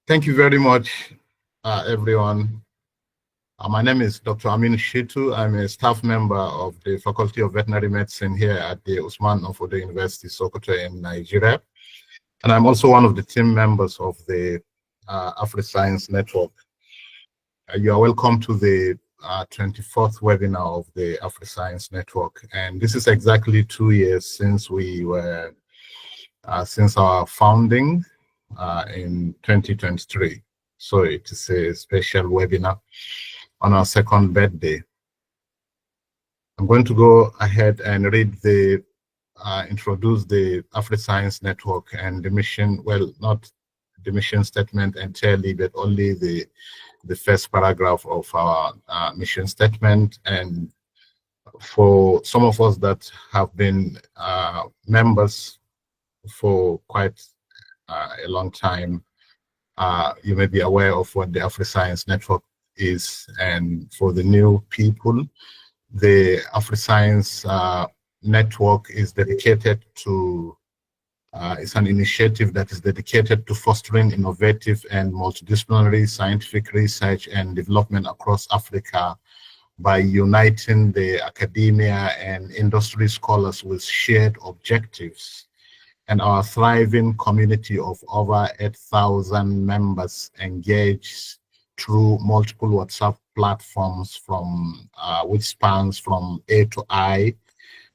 Thank you very much, everyone. My name is Dr. Amin Shitu. I'm a staff member of the Faculty of Veterinary Medicine here at the Usman Ofodo University, Sokoto in Nigeria. And I'm also one of the team members of the AfriScience network. You are welcome to the 24th webinar of the AfriScience network. And this is exactly 2 years since since our founding in 2023. So it is a special webinar on our second birthday. I'm going to go ahead and introduce the AfriScience network and the mission, well, not the mission statement entirely, but only the first paragraph of our mission statement. And for some of us that have been members for quite a long time, you may be aware of what the AfriScience network is. And for the new people, the AfriScience network is dedicated to, it's an initiative that is dedicated to fostering innovative and multidisciplinary scientific research and development across Africa by uniting the academia and industry scholars with shared objectives. And our thriving community of over 8,000 members engaged through multiple WhatsApp platforms which spans from A to I,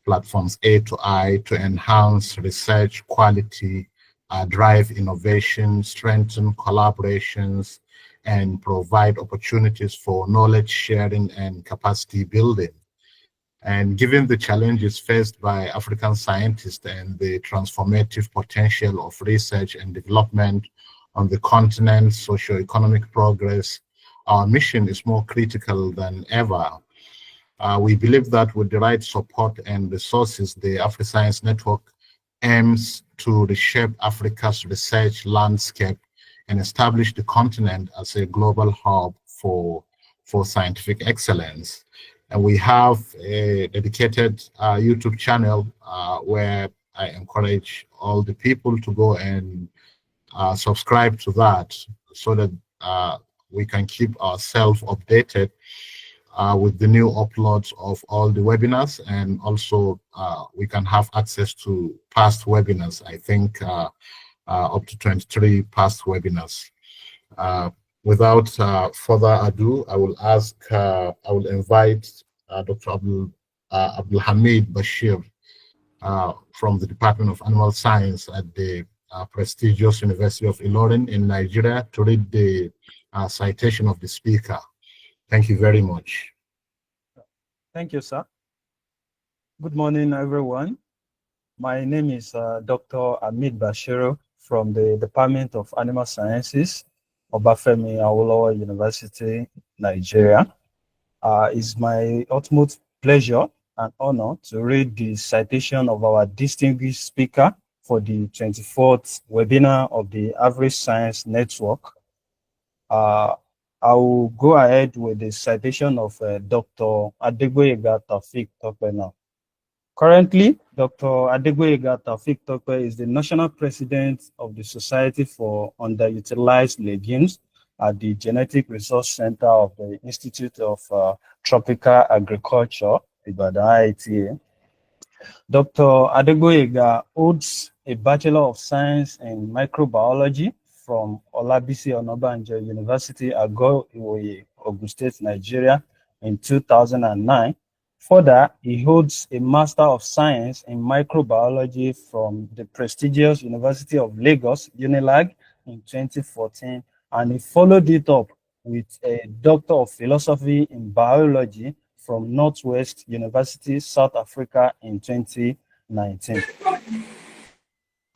platforms A to I, to enhance research quality, drive innovation, strengthen collaborations, and provide opportunities for knowledge sharing and capacity building. And given the challenges faced by African scientists and the transformative potential of research and development on the continent's socio-economic progress, our mission is more critical than ever. We believe that with the right support and resources, the AfriScience network aims to reshape Africa's research landscape and establish the continent as a global hub for scientific excellence. And we have a dedicated YouTube channel where I encourage all the people to go and subscribe to that so that we can keep ourselves updated with the new uploads of all the webinars, and also we can have access to past webinars. I think up to 23 past webinars. Without further ado, I will invite Dr. Abdul Hamid Bashir from the Department of Animal Science at the prestigious University of Ilorin in Nigeria to read the citation of the speaker. Thank you very much. Thank you, sir. Good morning, everyone. My name is Dr. Hamid Bashir from the Department of Animal Sciences, Obafemi Awolowo University, Nigeria. It's my utmost pleasure and honor to read the citation of our distinguished speaker for the 24th webinar of the AfriScience network. I will go ahead with the citation of Dr. Adegboyega Taofeek Tope now. Currently, Dr. Adegboyega Taofeek Tope is the National President of the Society for Underutilized Legumes at the Genetic Resource Center of the Institute of Tropical Agriculture, Ibadan IITA. Dr. Adegboyega holds a Bachelor of Science in Microbiology from Olabisi Onabanjo University, Ago Iwoye, Ogun State, Nigeria, in 2009. Further, he holds a Master of Science in Microbiology from the prestigious University of Lagos, UNILAG, in 2014, and he followed it up with a Doctor of Philosophy in Biology from Northwest University, South Africa, in 2019.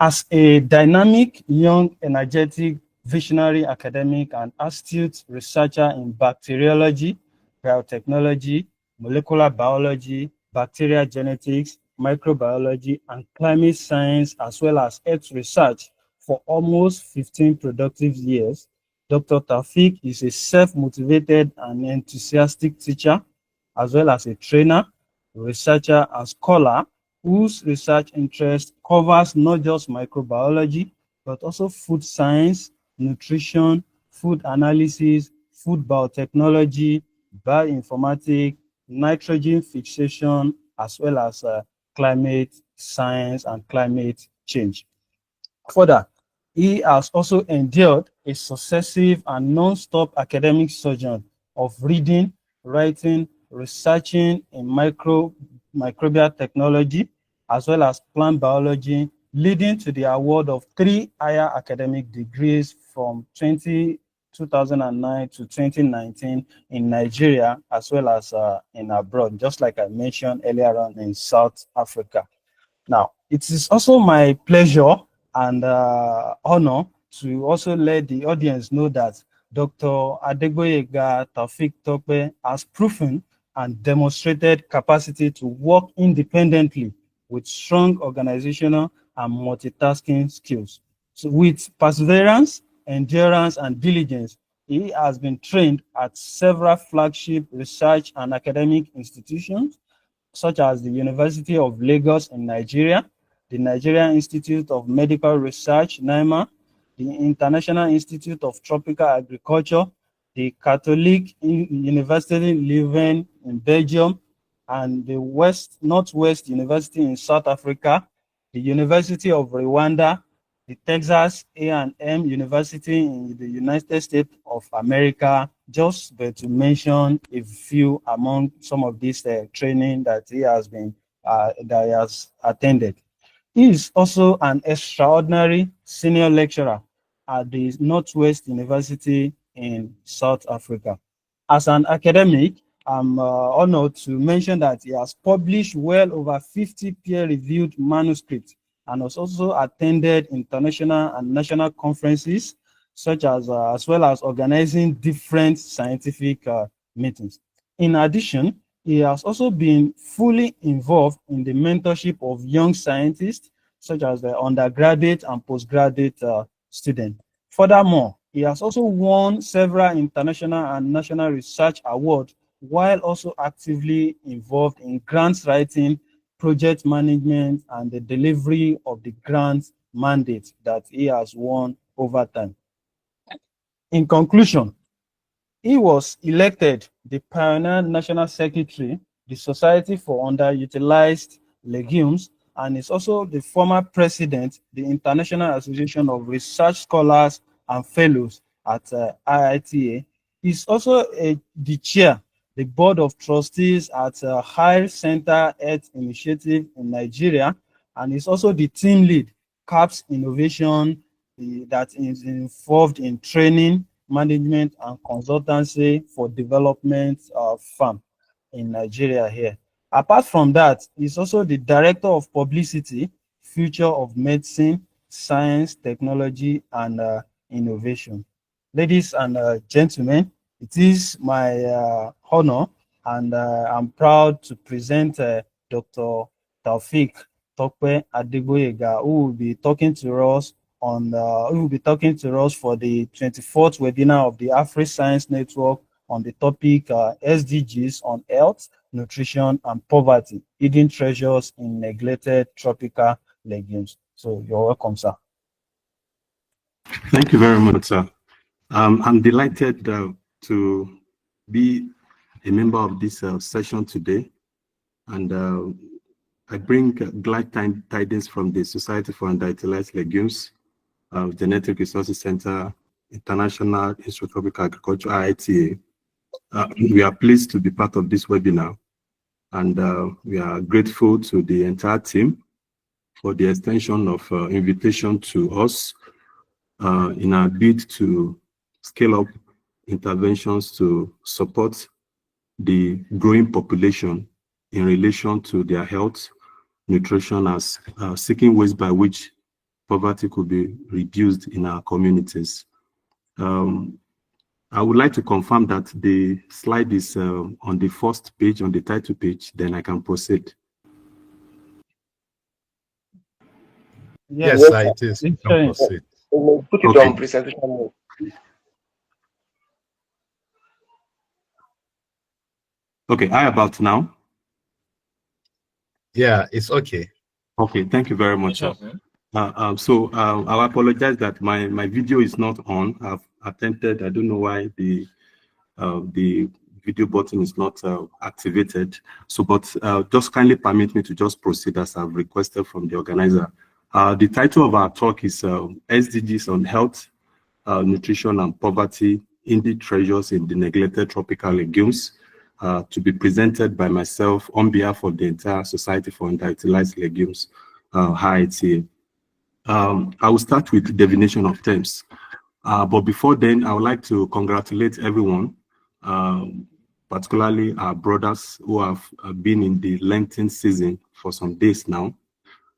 As a dynamic, young, energetic, visionary academic and astute researcher in bacteriology, biotechnology, molecular biology, bacterial genetics, microbiology, and climate science, as well as earth research for almost 15 productive years, Dr. Taofeek is a self-motivated and enthusiastic teacher, as well as a trainer, researcher, and scholar whose research interest covers not just microbiology, but also food science, nutrition, food analysis, food biotechnology, bioinformatics, nitrogen fixation, as well as climate science and climate change. Further, he has also endured a successive and non-stop academic sojourn of reading, writing, researching in microbial technology, as well as plant biology, leading to the award of 3 higher academic degrees from 2009 to 2019 in Nigeria, as well as in abroad, just like I mentioned earlier on in South Africa. Now, it is also my pleasure and honor to also let the audience know that Dr. Adegboyega Taofeek Tope has proven and demonstrated capacity to work independently with strong organizational and multitasking skills. So with perseverance, endurance, and diligence, he has been trained at several flagship research and academic institutions such as the University of Lagos in Nigeria, the Nigerian Institute of Medical Research, NIMA, the International Institute of Tropical Agriculture, the Catholic University Leuven in Belgium, and the Northwest University in South Africa, the University of Rwanda, the Texas A&M University in the United States of America, just but to mention a few among some of these training that he has attended. He is also an extraordinary senior lecturer at the Northwest University in South Africa. As an academic, I'm honored to mention that he has published well over 50 peer-reviewed manuscripts and has also attended international and national conferences, such as well as organizing different scientific meetings. In addition, he has also been fully involved in the mentorship of young scientists, such as the undergraduate and postgraduate students. Furthermore, he has also won several international and national research awards while also actively involved in grants writing, project management, and the delivery of the grant mandate that he has won over time. In conclusion, he was elected the Pioneer National Secretary, the Society for Underutilized Legumes, and is also the former president, the International Association of Research Scholars and Fellows at IITA. He's also the chair, the board of trustees at High Center Health Initiative in Nigeria, and is also the team lead, CAPS Innovation, that is involved in training, management, and consultancy for development farm in Nigeria here. Apart from that, he's also the director of publicity, future of medicine, science, technology, and innovation. Ladies and gentlemen, it is my honor, and I'm proud to present Dr. Taofeek Tope Adegboyega, who will be talking to us for the 24th webinar of the AfriScience Network on the topic SDGs on health, nutrition, and poverty, hidden treasures in neglected tropical legumes. So you're welcome, sir. Thank you very much, sir. I'm delighted to be a member of this session today, and I bring glad tidings from the Society for Underutilized Legumes, Genetic Resources Center, International Institute of Tropical Agriculture, IITA. We are pleased to be part of this webinar, and we are grateful to the entire team for the extension of invitation to us in our bid to scale up interventions to support the growing population in relation to their health, nutrition, as seeking ways by which poverty could be reduced in our communities. I would like to confirm that the slide is on the first page, on the title page, then I can proceed. Yes, it is. You can proceed. Put it on presentation mode. Okay, how about now? Yeah, it's okay. Okay, thank you very much. I apologize that my video is not on. I've attempted. I don't know why the video button is not activated. So, but just kindly permit me to just proceed as I've requested from the organizer. The title of our talk is SDGs on Health, Nutrition and Poverty, Hidden Treasures in the Neglected Tropical Legumes, to be presented by myself on behalf of the entire Society for Underutilized Legumes, HITA. I will start with the definition of terms. But before then, I would like to congratulate everyone, particularly our brothers who have been in the Lenten season for some days now,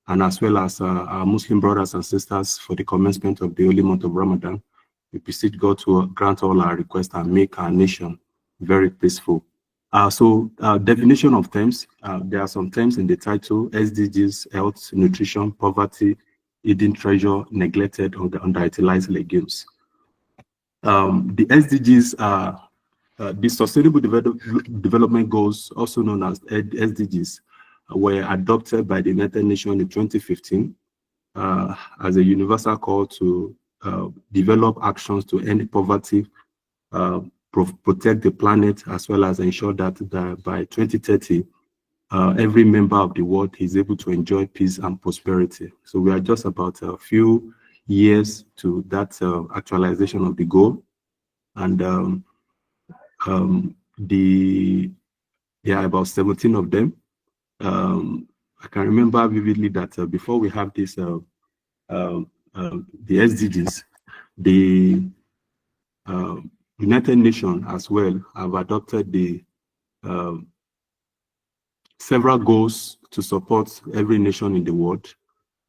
and as well as our Muslim brothers and sisters for the commencement of the holy month of Ramadan. We beseech God to grant all our requests and make our nation very peaceful. Definition of terms. There are some terms in the title: SDGs, health, nutrition, poverty, hidden treasure, neglected, or the underutilized legumes. The SDGs are the Sustainable Development Goals, also known as SDGs, were adopted by the United Nations in 2015 as a universal call to develop actions to end poverty, protect the planet, as well as ensure that by 2030, every member of the world is able to enjoy peace and prosperity. So we are just about a few years to that actualization of the goal. And there are about 17 of them. I can remember vividly that before we have this, the SDGs, the United Nations as well have adopted the several goals to support every nation in the world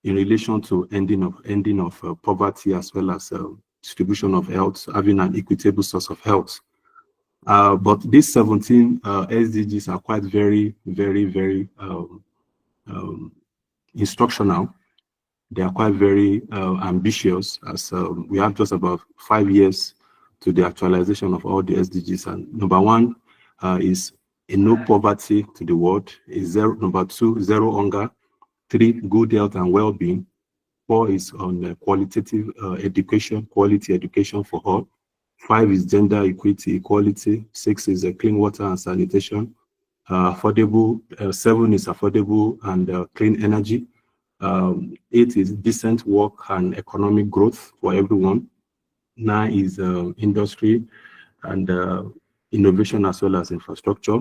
in relation to ending of poverty, as well as distribution of health, having an equitable source of health. But these 17 SDGs are quite very, very, very instructional. They are quite very ambitious, as we have just about 5 years to the actualization of all the SDGs. And number one is no poverty to the world. Is zero. Number two, zero hunger. 3, good health and well-being. 4 is on qualitative education, quality education for all. 5 is gender equality. 6 is clean water and sanitation. Affordable. 7 is affordable and clean energy. 8 is decent work and economic growth for everyone. 9 is industry and innovation, as well as infrastructure.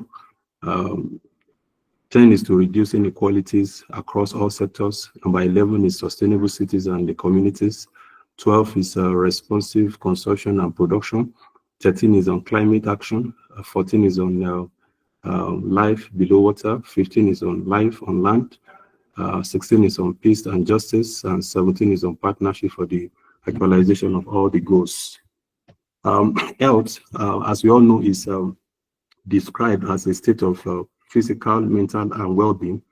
10 is to reduce inequalities across all sectors. Number 11 is sustainable cities and the communities. 12 is responsive consumption and production. 13 is on climate action. 14 is on life below water. 15 is on life on land. 16 is on peace and justice. And 17 is on partnership for the actualization of all the goals. Health, as we all know, is described as a state of physical, mental, and well-being,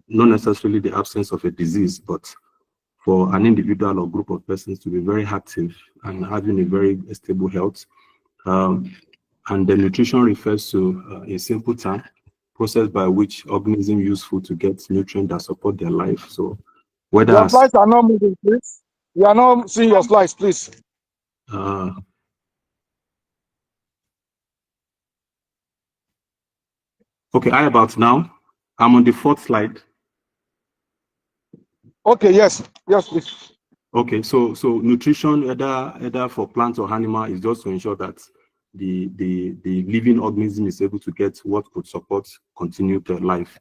not necessarily the absence of a disease, but for an individual or group of persons to be very active and having a very stable health. And the nutrition refers to a simple term, process by which organisms use food to get nutrients that support their life. So whether your slides are not moving, please. We are not seeing your slides, please. Okay, how about now? I'm on the 4th slide. Okay, yes, please. Okay, so nutrition, either for plants or animal, is just to ensure that the living organism is able to get what could support continued life.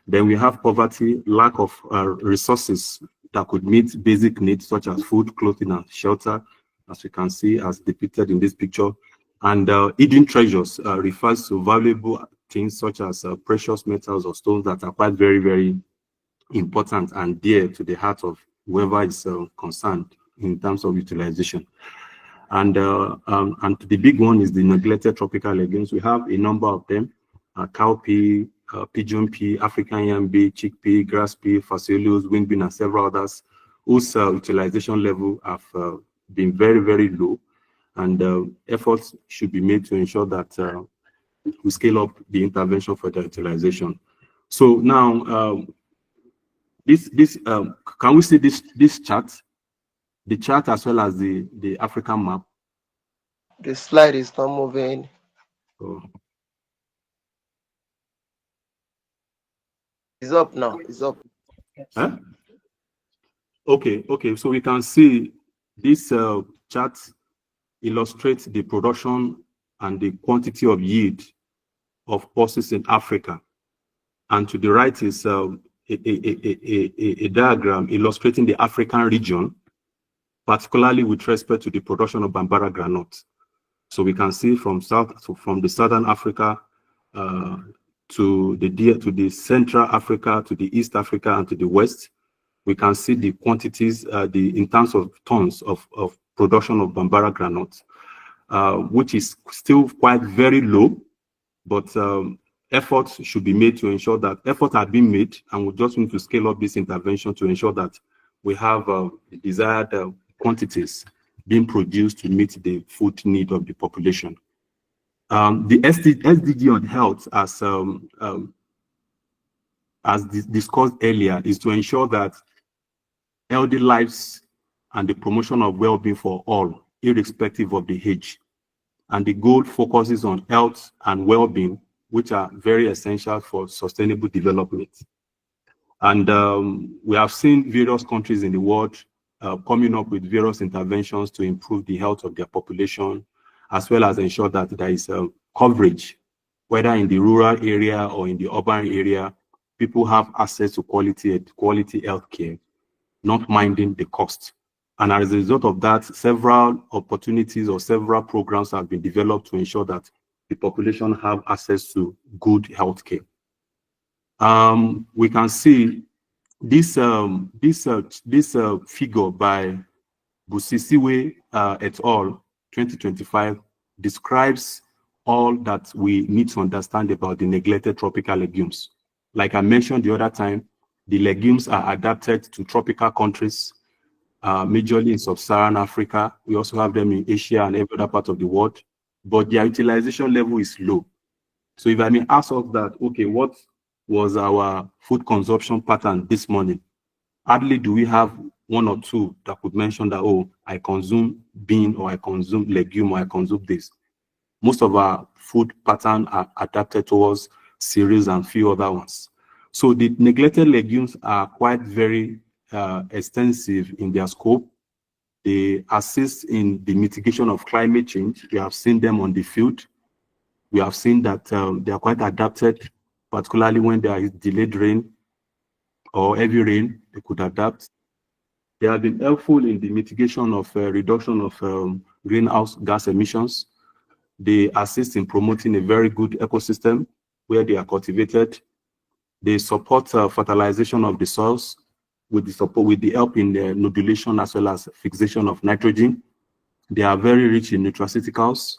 Then we have poverty, lack of resources that could meet basic needs such as food, clothing, and shelter, as we can see as depicted in this picture. And hidden treasures refers to valuable things such as precious metals or stones that are quite very, very important and dear to the heart of whoever is concerned in terms of utilization. And the big one is the neglected tropical legumes. We have a number of them: cowpea, pigeon pea, African yam pea, chickpea, grass pea, phaceolus, wind bean, and several others, whose utilization level have been very, very low. And efforts should be made to ensure that we scale up the intervention for the utilization. So now, can we see this chart? The chart as well as the African map. The slide is not moving. Oh. It's up now. It's up. Huh? Okay. So we can see this chart illustrates the production and the quantity of yield of pulses in Africa. And to the right is a diagram illustrating the African region, particularly with respect to the production of Bambara granite. So we can see from the Southern Africa to the Central Africa, to the East Africa, and to the West. We can see the quantities, in terms of tons of production of Bambara granite, which is still quite very low, but efforts should be made to ensure that efforts are being made, and we just need to scale up this intervention to ensure that we have the desired quantities being produced to meet the food need of the population. The SDG on health, as discussed earlier, is to ensure that healthy lives and the promotion of well-being for all, irrespective of the age. And the goal focuses on health and well-being, which are very essential for sustainable development. And we have seen various countries in the world coming up with various interventions to improve the health of their population, as well as ensure that there is coverage, whether in the rural area or in the urban area, people have access to quality health care, not minding the cost. And as a result of that, several opportunities or several programs have been developed to ensure that the population have access to good health care. We can see this figure by Busisiwe et al. 2025 describes all that we need to understand about the neglected tropical legumes. Like I mentioned the other time, the legumes are adapted to tropical countries, majorly in sub-Saharan Africa. We also have them in Asia and every other part of the world, but their utilization level is low. So if I may ask us that, okay, what was our food consumption pattern this morning? Hardly do we have one or two that could mention that, oh, I consume bean, or I consume legume, or I consume this. Most of our food pattern are adapted towards cereals and few other ones. So the neglected legumes are quite very extensive in their scope. They assist in the mitigation of climate change. We have seen them on the field. We have seen that they are quite adapted, particularly when there is delayed rain or heavy rain, they could adapt. They have been helpful in the mitigation of reduction of greenhouse gas emissions. They assist in promoting a very good ecosystem where they are cultivated. They support fertilization of the soils with the help in the nodulation as well as fixation of nitrogen. They are very rich in nutraceuticals,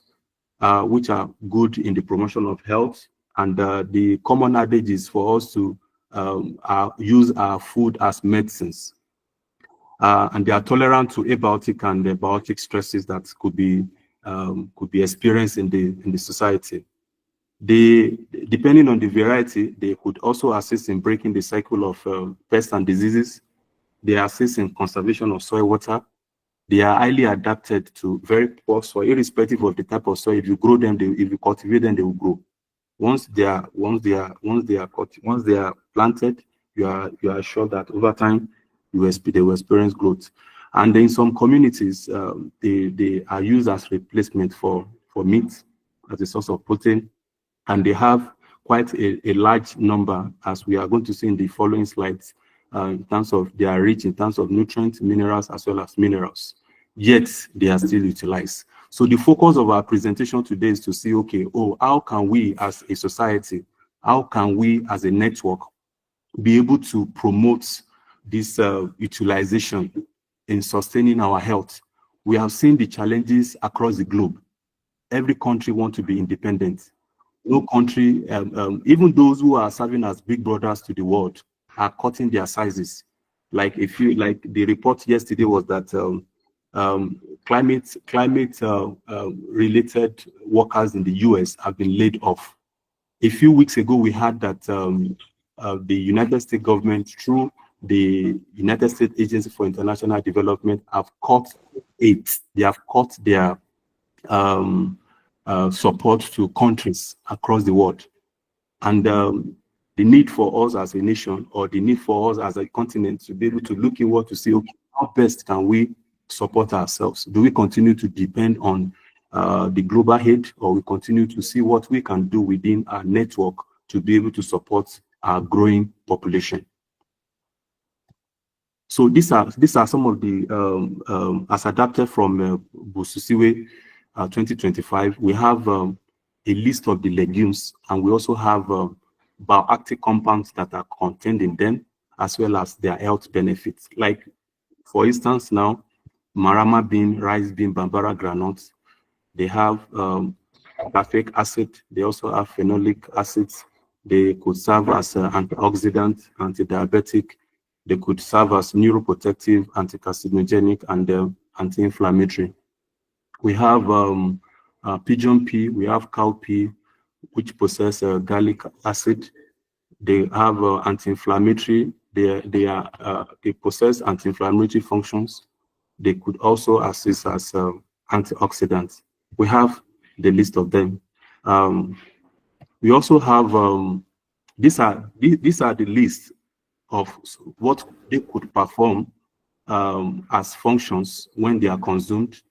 which are good in the promotion of health. And the common adage is for us to use our food as medicines. And they are tolerant to abiotic and biotic stresses that could be experienced in the society. Depending on the variety, they could also assist in breaking the cycle of pests and diseases. They assist in conservation of soil water. They are highly adapted to very poor soil, irrespective of the type of soil. If you grow them, if you cultivate them, they will grow. Once they are planted, you are sure that over time they will experience growth. And in some communities, they are used as replacement for meat, as a source of protein, and they have quite a large number, as we are going to see in the following slides, in terms of they are rich in terms of nutrients, minerals, as well as minerals. Yet they are still utilized. So the focus of our presentation today is to see, okay, how can we as a society, how can we as a network be able to promote this utilization in sustaining our health? We have seen the challenges across the globe. Every country wants to be independent. No country, even those who are serving as big brothers to the world, are cutting their sizes. Like the report yesterday was that climate related workers in the US have been laid off. A few weeks ago, we had that the United States government, through the United States Agency for International Development have cut aid. They have cut their support to countries across the world. And the need for us as a nation, or the need for us as a continent, to be able to look inward to see, okay, how best can we support ourselves? Do we continue to depend on the global aid, or we continue to see what we can do within our network to be able to support our growing population? So these are some of the as adapted from Bususiwe 2025. We have a list of the legumes, and we also have bioactive compounds that are contained in them, as well as their health benefits. Like, for instance, now marama bean, rice bean, bambara granules, they have caffeic acid. They also have phenolic acids. They could serve as antioxidant, anti-diabetic. They could serve as neuroprotective, anti-carcinogenic, and anti-inflammatory. We have pigeon pea, we have cow pea, which possess garlic acid. They have anti-inflammatory. They possess anti-inflammatory functions. They could also assist as antioxidants. We have the list of them. We also have these are the list of what they could perform as functions when they are consumed.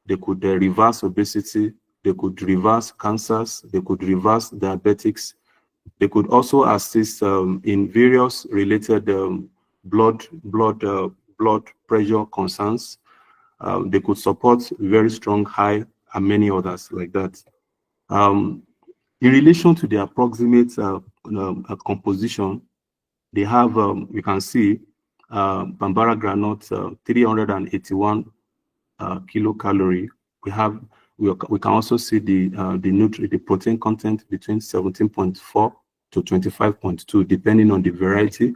They could reverse obesity, they could reverse cancers, they could reverse diabetics. They could also assist in various related blood pressure concerns. They could support very strong high, and many others like that. In relation to the approximate composition, they have, we can see bambara granules, 381 kilocalorie. We can also see the protein content between 17.4 to 25.2, depending on the variety.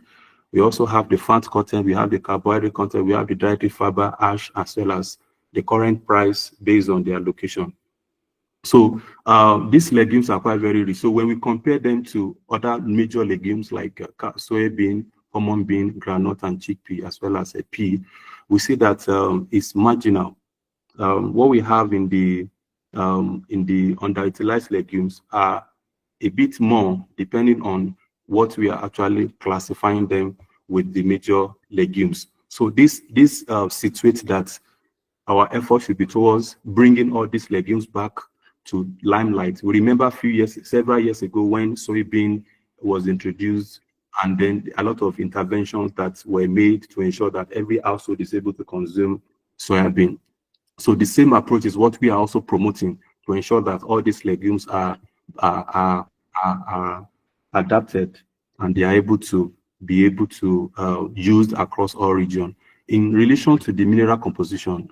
We also have the fat content, we have the carbohydrate content, we have the dietary fiber, ash, as well as the current price based on their location. So these legumes are quite very rich. So when we compare them to other major legumes like soybean, common bean, groundnut, and chickpea, as well as a pea, we see that it's marginal. What we have in the underutilized legumes are a bit more, depending on what we are actually classifying them with the major legumes. So this situates that our effort should be towards bringing all these legumes back to limelight. We remember several years ago, when soybean was introduced, and then a lot of interventions that were made to ensure that every household is able to consume soybean. So the same approach is what we are also promoting, to ensure that all these legumes are adapted, and they are able to be used across all regions. In relation to the mineral composition,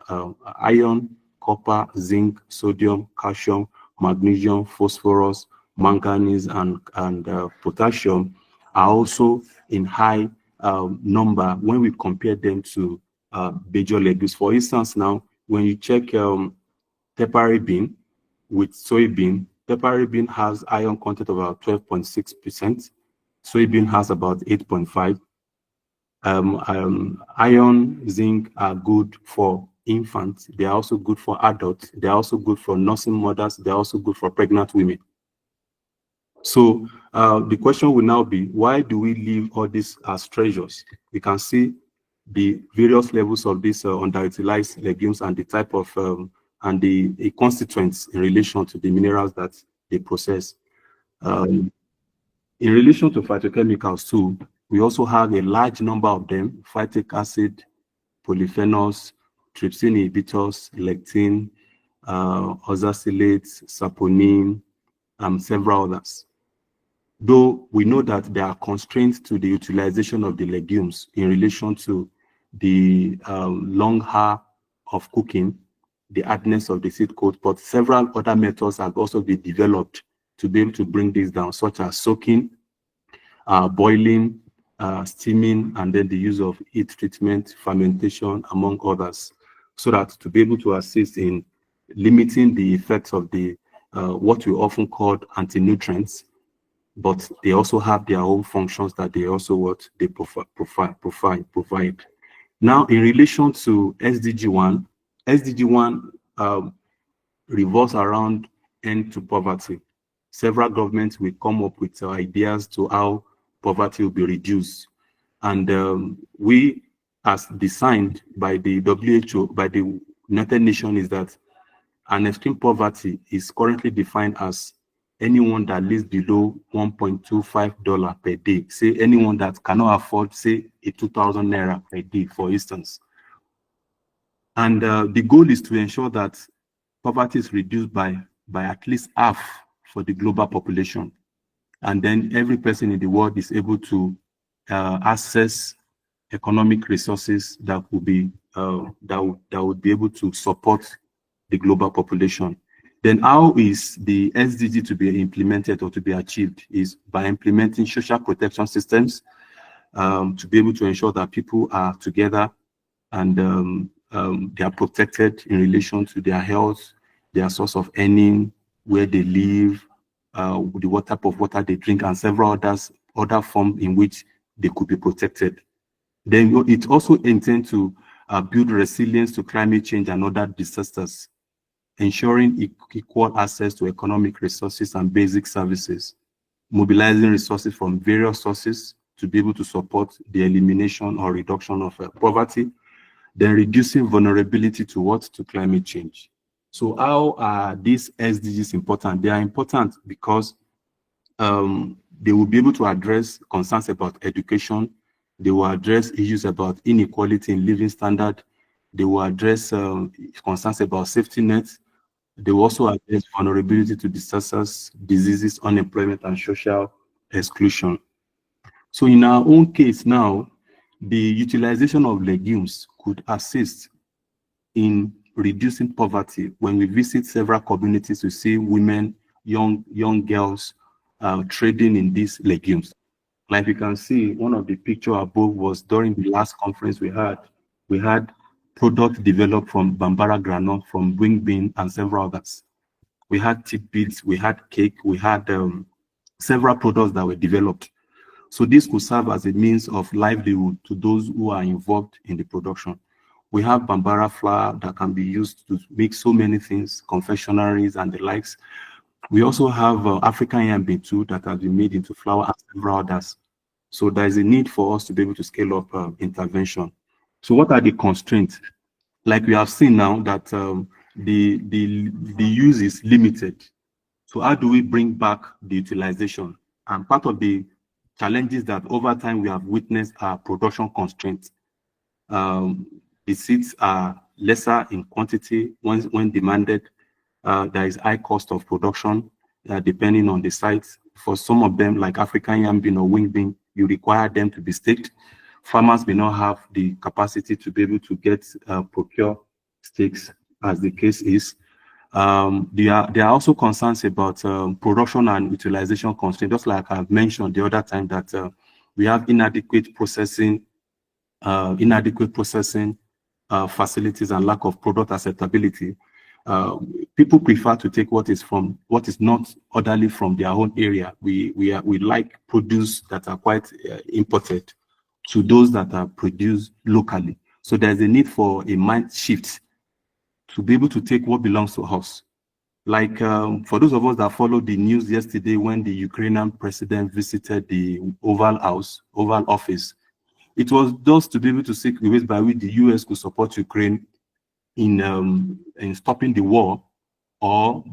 iron, copper, zinc, sodium, calcium, magnesium, phosphorus, manganese, and potassium are also in high number when we compare them to major legumes. For instance, now when you check peppery bean with soybean, peppery bean has iron content of about 12.6%. Soybean has about 8.5. Iron, zinc are good for infants. They are also good for adults. They are also good for nursing mothers. They are also good for pregnant women. So the question will now be, why do we leave all this as treasures? We can see the various levels of these underutilized legumes and the type of and the constituents in relation to the minerals that they possess. In relation to phytochemicals too, we also have a large number of them: phytic acid, polyphenols, trypsin inhibitors, lectin, oxalates, saponin, and several others. Though we know that there are constraints to the utilization of the legumes in relation to the long hour of cooking, the hardness of the seed coat, but several other methods have also been developed to be able to bring this down, such as soaking, boiling, steaming, and then the use of heat treatment, fermentation, among others, so that to be able to assist in limiting the effects of the what we often call anti-nutrients but they also have their own functions that they also provide. Now, in relation to SDG 1, SDG 1 revolves around end to poverty. Several governments will come up with ideas to how poverty will be reduced. And we, as designed by the WHO, by the United Nations, is that an extreme poverty is currently defined as anyone that lives below $1.25 per day. Say anyone that cannot afford, say, a 2,000 naira per day, for instance. And the goal is to ensure that poverty is reduced by at least half for the global population. And then every person in the world is able to access economic resources that will be that would be able to support the global population. Then how is the SDG to be implemented or to be achieved? Is by implementing social protection systems to be able to ensure that people are together and they are protected in relation to their health, their source of earning, where they live, what type of water they drink, and several other forms in which they could be protected. Then it also intends to build resilience to climate change and other disasters, ensuring equal access to economic resources and basic services, mobilizing resources from various sources to be able to support the elimination or reduction of poverty, then reducing vulnerability to climate change. So how are these SDGs important? They are important because they will be able to address concerns about education. They will address issues about inequality in living standard. They will address concerns about safety nets. They will also address vulnerability to disasters, diseases, unemployment, and social exclusion. So in our own case now, the utilization of legumes could assist in reducing poverty. When we visit several communities, we see women, young girls trading in these legumes. Like you can see, one of the pictures above was during the last conference we had. We had products developed from Bambara granite, from wing bean, and several others. We had tidbits, we had cake, we had several products that were developed. So this could serve as a means of livelihood to those who are involved in the production. We have Bambara flour that can be used to make so many things, confectionaries and the likes. We also have African yam bean too that has been made into flour and several others. So there is a need for us to be able to scale up intervention. So what are the constraints? Like we have seen now that the use is limited. So how do we bring back the utilization? And part of the challenges that over time we have witnessed are production constraints. The seeds are lesser in quantity when demanded. There is high cost of production depending on the site. For some of them, like African yam bean or wing bean, you require them to be staked. Farmers may not have the capacity to be able to procure stakes, as the case is. There are also concerns about production and utilization constraints, just like I've mentioned the other time that we have inadequate processing facilities and lack of product acceptability. People prefer to take what is not orderly from their own area. We like produce that are quite imported to those that are produced locally. So there's a need for a mind shift to be able to take what belongs to us. Like for those of us that followed the news yesterday when the Ukrainian president visited the Oval Office, it was just to be able to seek ways by which the US could support Ukraine in stopping the war, or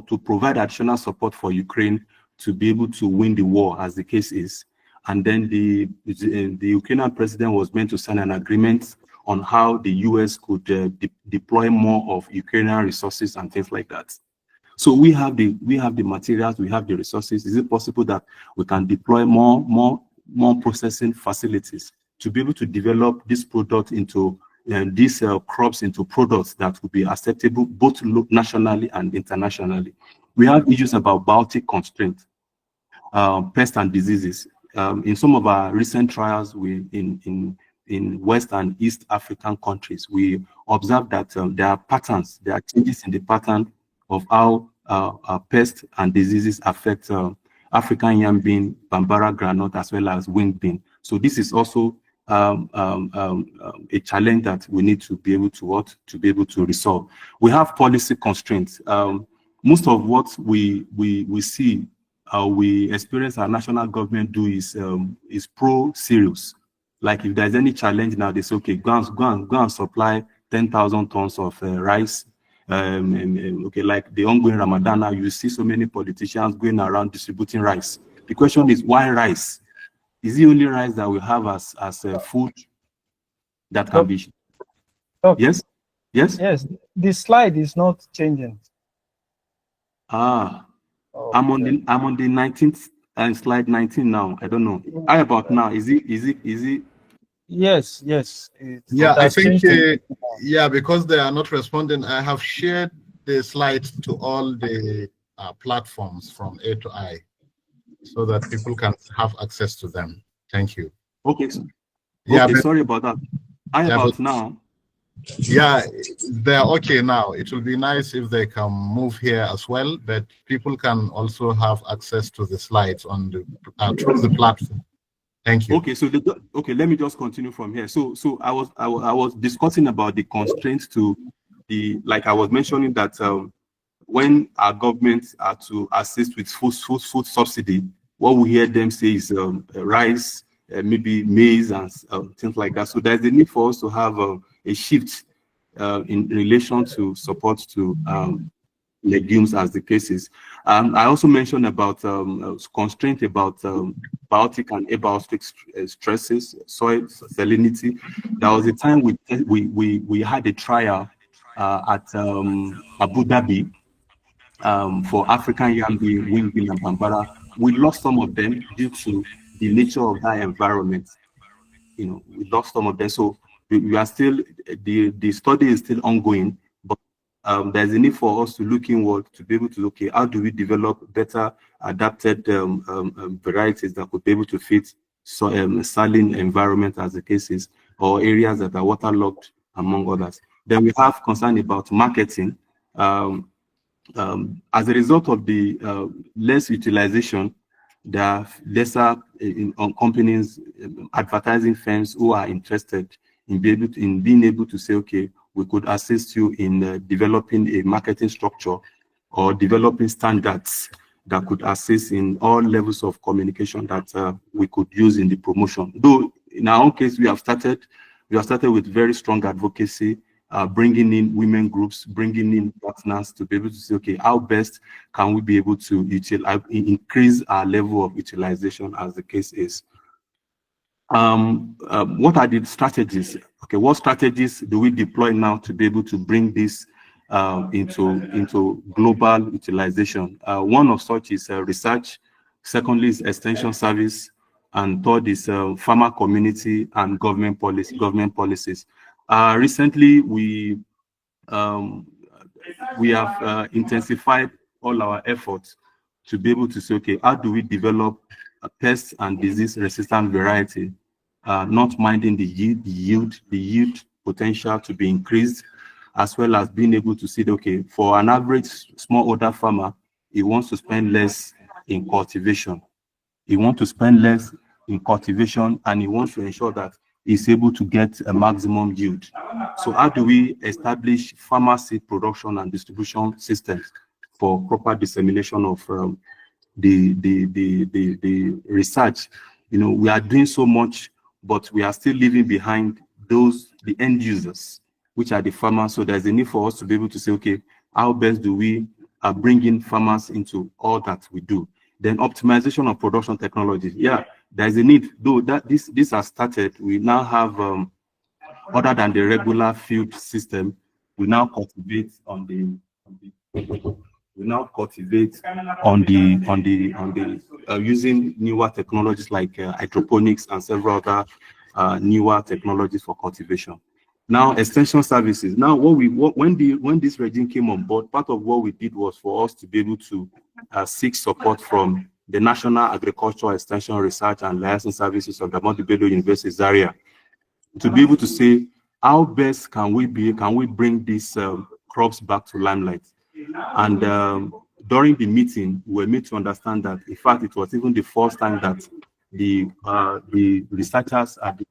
to provide additional support for Ukraine to be able to win the war, as the case is. And then the Ukrainian president was meant to sign an agreement on how the US could deploy more of Ukrainian resources and things like that. So we have the materials, we have the resources. Is it possible that we can deploy more processing facilities to be able to develop this product into these crops into products that will be acceptable both nationally and internationally? We have issues about biotic constraints, pests and diseases. In some of our recent trials in West and East African countries, we observe that there are changes in the pattern of how pests and diseases affect African yam bean, Bambara groundnut, as well as winged bean. So this is also a challenge that we need to be able to resolve. We have policy constraints. Most of what we see, we experience our national government do is pro cereals. Like if there's any challenge now, they say, okay, go and supply 10,000 tons of rice. Okay, like the ongoing Ramadan now, you see so many politicians going around distributing rice. The question is, why rice? Is it only rice that we have as food that can be? Okay. Yes, yes, yes. The slide is not changing. Ah, Oh, I'm on the 19th and slide 19 now. I don't know. How about now? Is it? Yes. Yeah, I think, changed. yeah, because they are not responding, I have shared the slides to all the platforms from A to I so that people can have access to them. Thank you. Okay. Yeah, okay, but, sorry about that. How yeah, about but, now? Yeah, they're okay now. It will be nice if they can move here as well, but people can also have access to the slides on the through the platform. Thank you. Okay, so okay, let me just continue from here. So I was discussing about the constraints to the, like I was mentioning that when our governments are to assist with food subsidy, what we hear them say is rice, maybe maize and things like that. So there's a need for us to have a shift in relation to support to legumes, as the case is. I also mentioned about constraint about biotic and abiotic stresses, soil salinity. There was a time we had a trial at Abu Dhabi for African yam bean, wing bean, and Bambara. We lost some of them due to the nature of that environment. You know, we lost some of them. So we are still, the study is still ongoing, but there's a need for us to look inward to be able to, okay, how do we develop better adapted varieties that could be able to fit saline environment, as the case is, or areas that are waterlogged, among others. Then we have concern about marketing. As a result of the less utilization, there are lesser companies, advertising firms who are interested in being able to say, okay, we could assist you in developing a marketing structure or developing standards that could assist in all levels of communication that we could use in the promotion. Though in our own case, we have started with very strong advocacy, bringing in women groups, bringing in partners to be able to say, okay, how best can we be able to increase our level of utilization, as the case is. What are the strategies? Okay, what strategies do we deploy now to be able to bring this into global utilization? One of such is research. Secondly is extension service, and third is farmer community and government policies. Recently, we have intensified all our efforts to be able to say, okay, how do we develop a pest and disease resistant variety, not minding the yield potential to be increased, as well as being able to see, okay, for an average smallholder farmer, he wants to spend less in cultivation. He wants to spend less in cultivation, and he wants to ensure that he's able to get a maximum yield. So how do we establish farmer seed production and distribution systems for proper dissemination of the research? You know, we are doing so much, but we are still leaving behind the end users, which are the farmers. So there's a need for us to be able to say, okay, how best do we bring in farmers into all that we do? Then optimization of production technology. Yeah, there's a need, though that this has started. We now have, other than the regular field system, we now cultivate using newer technologies like hydroponics and several other newer technologies for cultivation. Now, extension services. Now, when this regime came on board, part of what we did was for us to be able to seek support from the National Agricultural Extension Research and Licensing Services of the Ahmadu Bello University Zaria, to be able to say how best can we bring these crops back to limelight. And during the meeting, we were made to understand that, in fact, it was even the first time that the researchers at the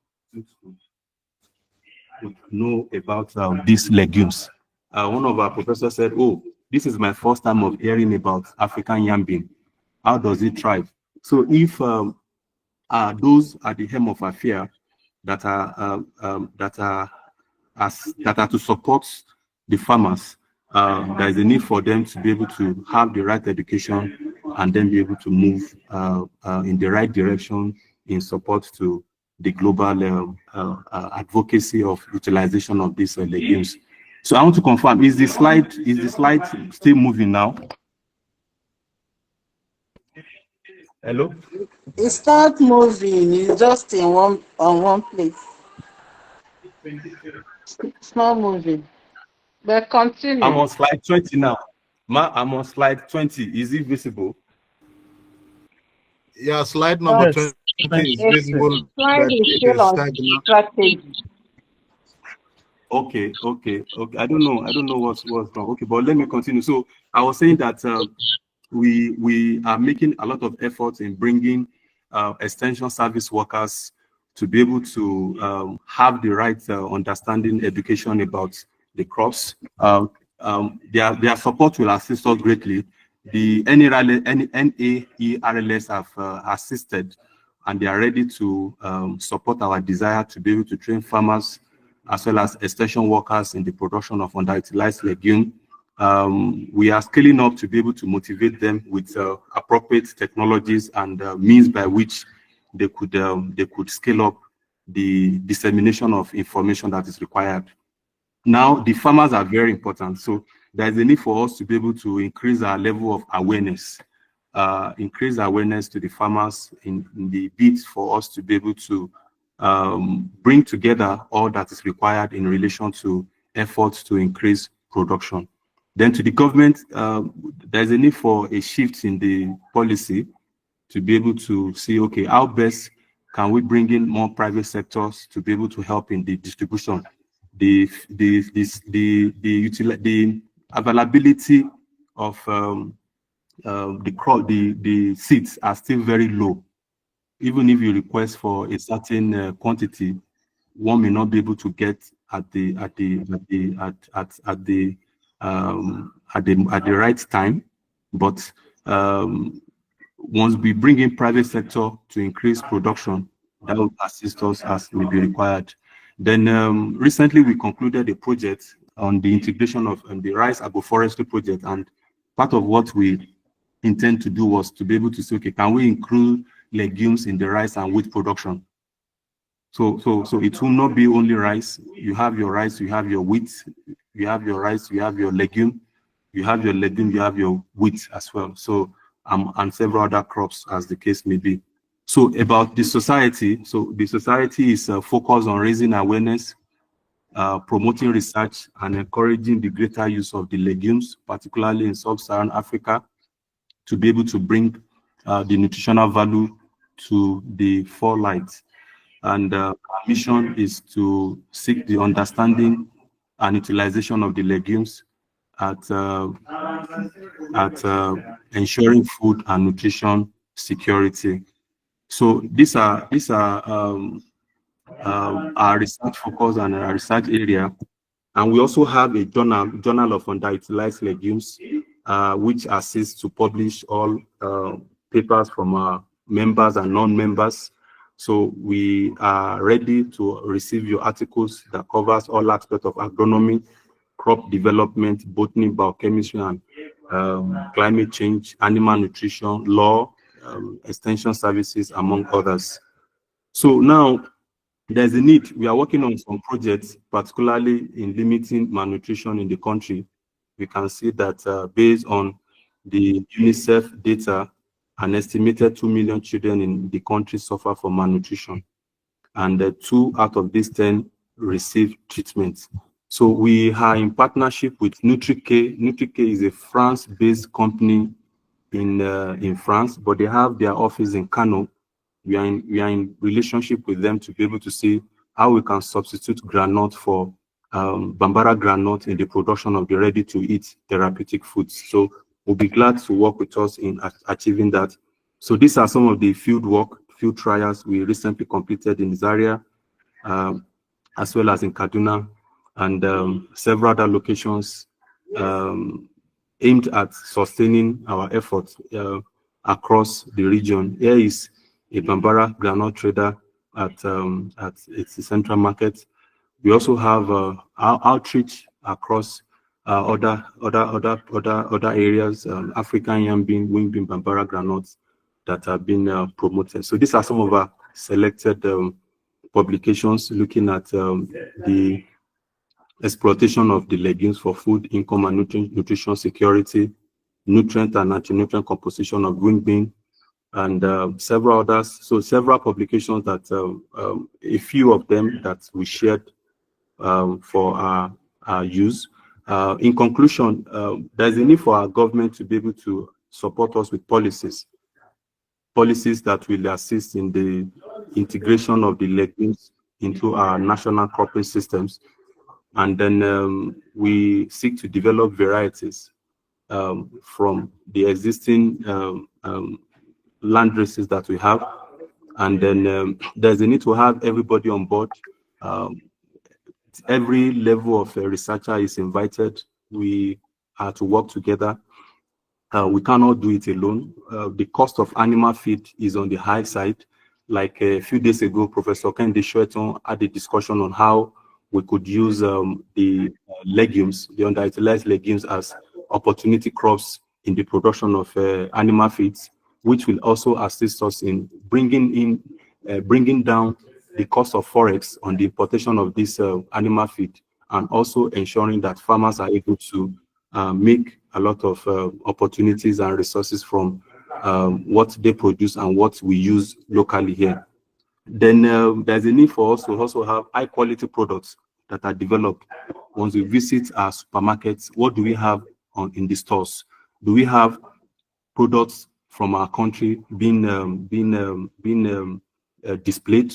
would know about these legumes. One of our professors said, "Oh, this is my first time of hearing about African yam bean. How does it thrive?" So if those at the helm of affair that are to support the farmers, there is a need for them to be able to have the right education and then be able to move in the right direction in support to the global advocacy of utilization of these legumes. So I want to confirm: is the slide still moving now? Hello. It's not moving. It's just in one place. It's not moving. But continue. I'm on slide 20 now. I'm on slide 20. Is it visible? Yeah, slide number Yes. 20 is visible, Slide but is it still is on stagnant. strategy. Okay. I don't know what's wrong. Okay, but let me continue. So I was saying that we are making a lot of efforts in bringing extension service workers to be able to have the right understanding, education about the crops. Their support will assist us greatly. The NAERLS have assisted, and they are ready to support our desire to be able to train farmers as well as extension workers in the production of underutilized legume. We are scaling up to be able to motivate them with appropriate technologies and means by which they could scale up the dissemination of information that is required. Now, the farmers are very important. So there is a need for us to be able to increase our level of awareness, increase awareness to the farmers in the bid for us to be able to bring together all that is required in relation to efforts to increase production. Then to the government, there's a need for a shift in the policy to be able to see, okay, how best can we bring in more private sectors to be able to help in the distribution. The availability of the seeds are still very low. Even if you request for a certain quantity, one may not be able to get at the right time. But once we bring in private sector to increase production, that will assist us as may be required. Then recently we concluded a project on the integration of the rice agroforestry project, and part of what we intend to do was to be able to say, okay, can we include legumes in the rice and wheat production? So it will not be only rice. You have your rice, you have your wheat, you have your rice, you have your legume, you have your legume, you have your wheat as well. So and several other crops as the case may be. So about the society, so the society is focused on raising awareness, promoting research, and encouraging the greater use of the legumes, particularly in sub-Saharan Africa, to be able to bring the nutritional value to the forelight. And our mission is to seek the understanding and utilization of the legumes at ensuring food and nutrition security. So these are our research focus and our research area. And we also have a journal of underutilized legumes, which assists to publish all papers from our members and non-members. So we are ready to receive your articles that covers all aspects of agronomy, crop development, botany, biochemistry, and climate change, animal nutrition, law, extension services, among others. So now there's a need. We are working on some projects, particularly in limiting malnutrition in the country. We can see that based on the UNICEF data, an estimated 2 million children in the country suffer from malnutrition, and 2 out of these 10 receive treatment. So we are in partnership with NutriK. NutriK is a France-based company in France, but they have their office in Kano. We are in relationship with them to be able to see how we can substitute groundnut for Bambara groundnut in the production of the ready-to-eat therapeutic foods. So will be glad to work with us in achieving that. So these are some of the field trials we recently completed in Zaria, as well as in Kaduna, and several other locations aimed at sustaining our efforts across the region. Here is a Bambara groundnut trader at its central market. We also have our outreach across other areas, African yam bean, wing bean, Bambara groundnuts that have been promoted. So these are some of our selected publications looking at the exploitation of the legumes for food, income, and nutrition security, nutrient and anti-nutrient composition of wing bean, and several others. So several publications that a few of them that we shared for our use. In conclusion, there's a need for our government to be able to support us with policies that will assist in the integration of the legumes into our national cropping systems. And then we seek to develop varieties from the existing land races that we have. And then there's a need to have everybody on board. Every level of a researcher is invited. We are to work together. We cannot do it alone. The cost of animal feed is on the high side. Like a few days ago, Professor Kende Shweton had a discussion on how we could use the legumes, the underutilized legumes, as opportunity crops in the production of animal feeds, which will also assist us in bringing down the cost of forex on the importation of this animal feed, and also ensuring that farmers are able to make a lot of opportunities and resources from what they produce and what we use locally here. Then there's a need for us to also have high quality products that are developed. Once we visit our supermarkets, what do we have in the stores? Do we have products from our country being displayed,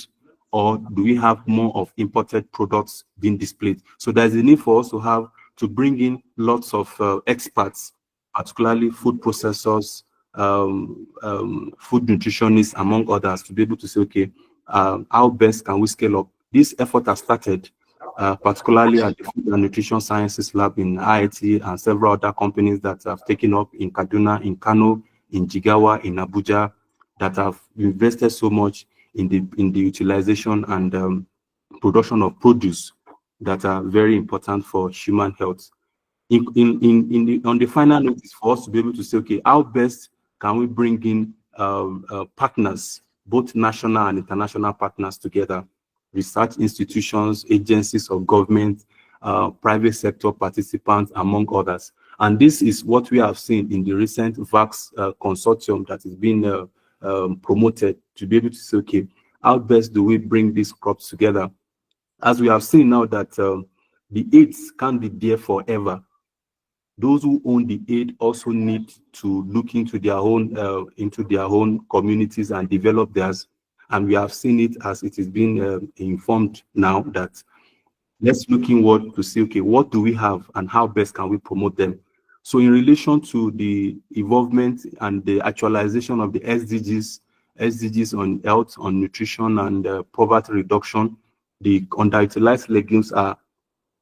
or do we have more of imported products being displayed? So there's a need for us to bring in lots of experts, particularly food processors, food nutritionists, among others, to be able to say, okay, how best can we scale up? This effort has started, particularly at the Food and Nutrition Sciences Lab in IIT and several other companies that have taken up in Kaduna, in Kano, in Jigawa, in Abuja, that have invested so much in the utilization and production of produce that are very important for human health. On the final note is for us to be able to say, okay, how best can we bring in partners, both national and international partners together, research institutions, agencies of government, private sector participants, among others. And this is what we have seen in the recent VAX consortium that is being promoted, to be able to say, okay, how best do we bring these crops together? As we have seen now that the aids can't be there forever. Those who own the aid also need to look into their own communities and develop theirs. And we have seen it as it is being informed now that let's look inward to see, okay, what do we have and how best can we promote them? So in relation to the involvement and the actualization of the SDGs on health, on nutrition, and poverty reduction, the underutilized legumes are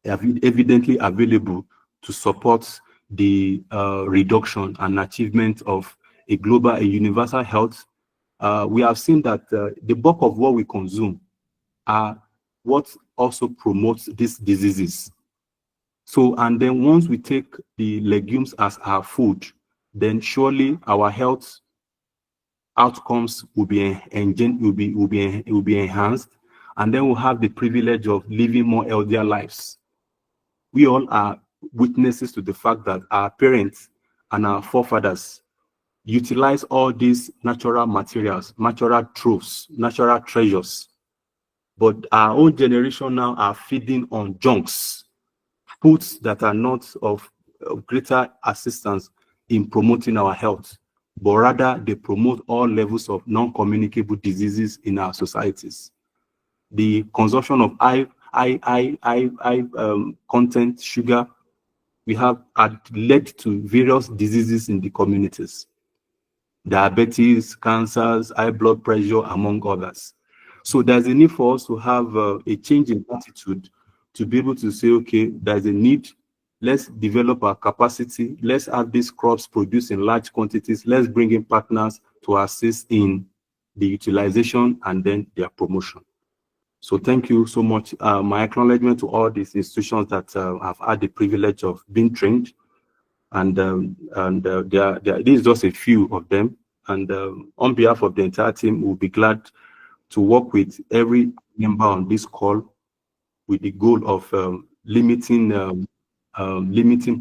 evidently available to support the reduction and achievement of a universal health. We have seen that the bulk of what we consume are what also promotes these diseases. So, and then once we take the legumes as our food, then surely our health outcomes will be enhanced, and then we'll have the privilege of living more healthier lives. We all are witnesses to the fact that our parents and our forefathers utilize all these natural materials, natural truths, natural treasures. But our own generation now are feeding on junks, foods that are not of greater assistance in promoting our health, but rather they promote all levels of non-communicable diseases in our societies. The consumption of high content sugar we have had led to various diseases in the communities. Diabetes, cancers, high blood pressure, among others. So there's a need for us to have a change in attitude to be able to say, okay, there's a need, let's develop our capacity, let's have these crops produced in large quantities, let's bring in partners to assist in the utilization and then their promotion. So thank you so much. My acknowledgement to all these institutions that have had the privilege of being trained, and this is just a few of them. And on behalf of the entire team, we'll be glad to work with every member on this call with the goal of limiting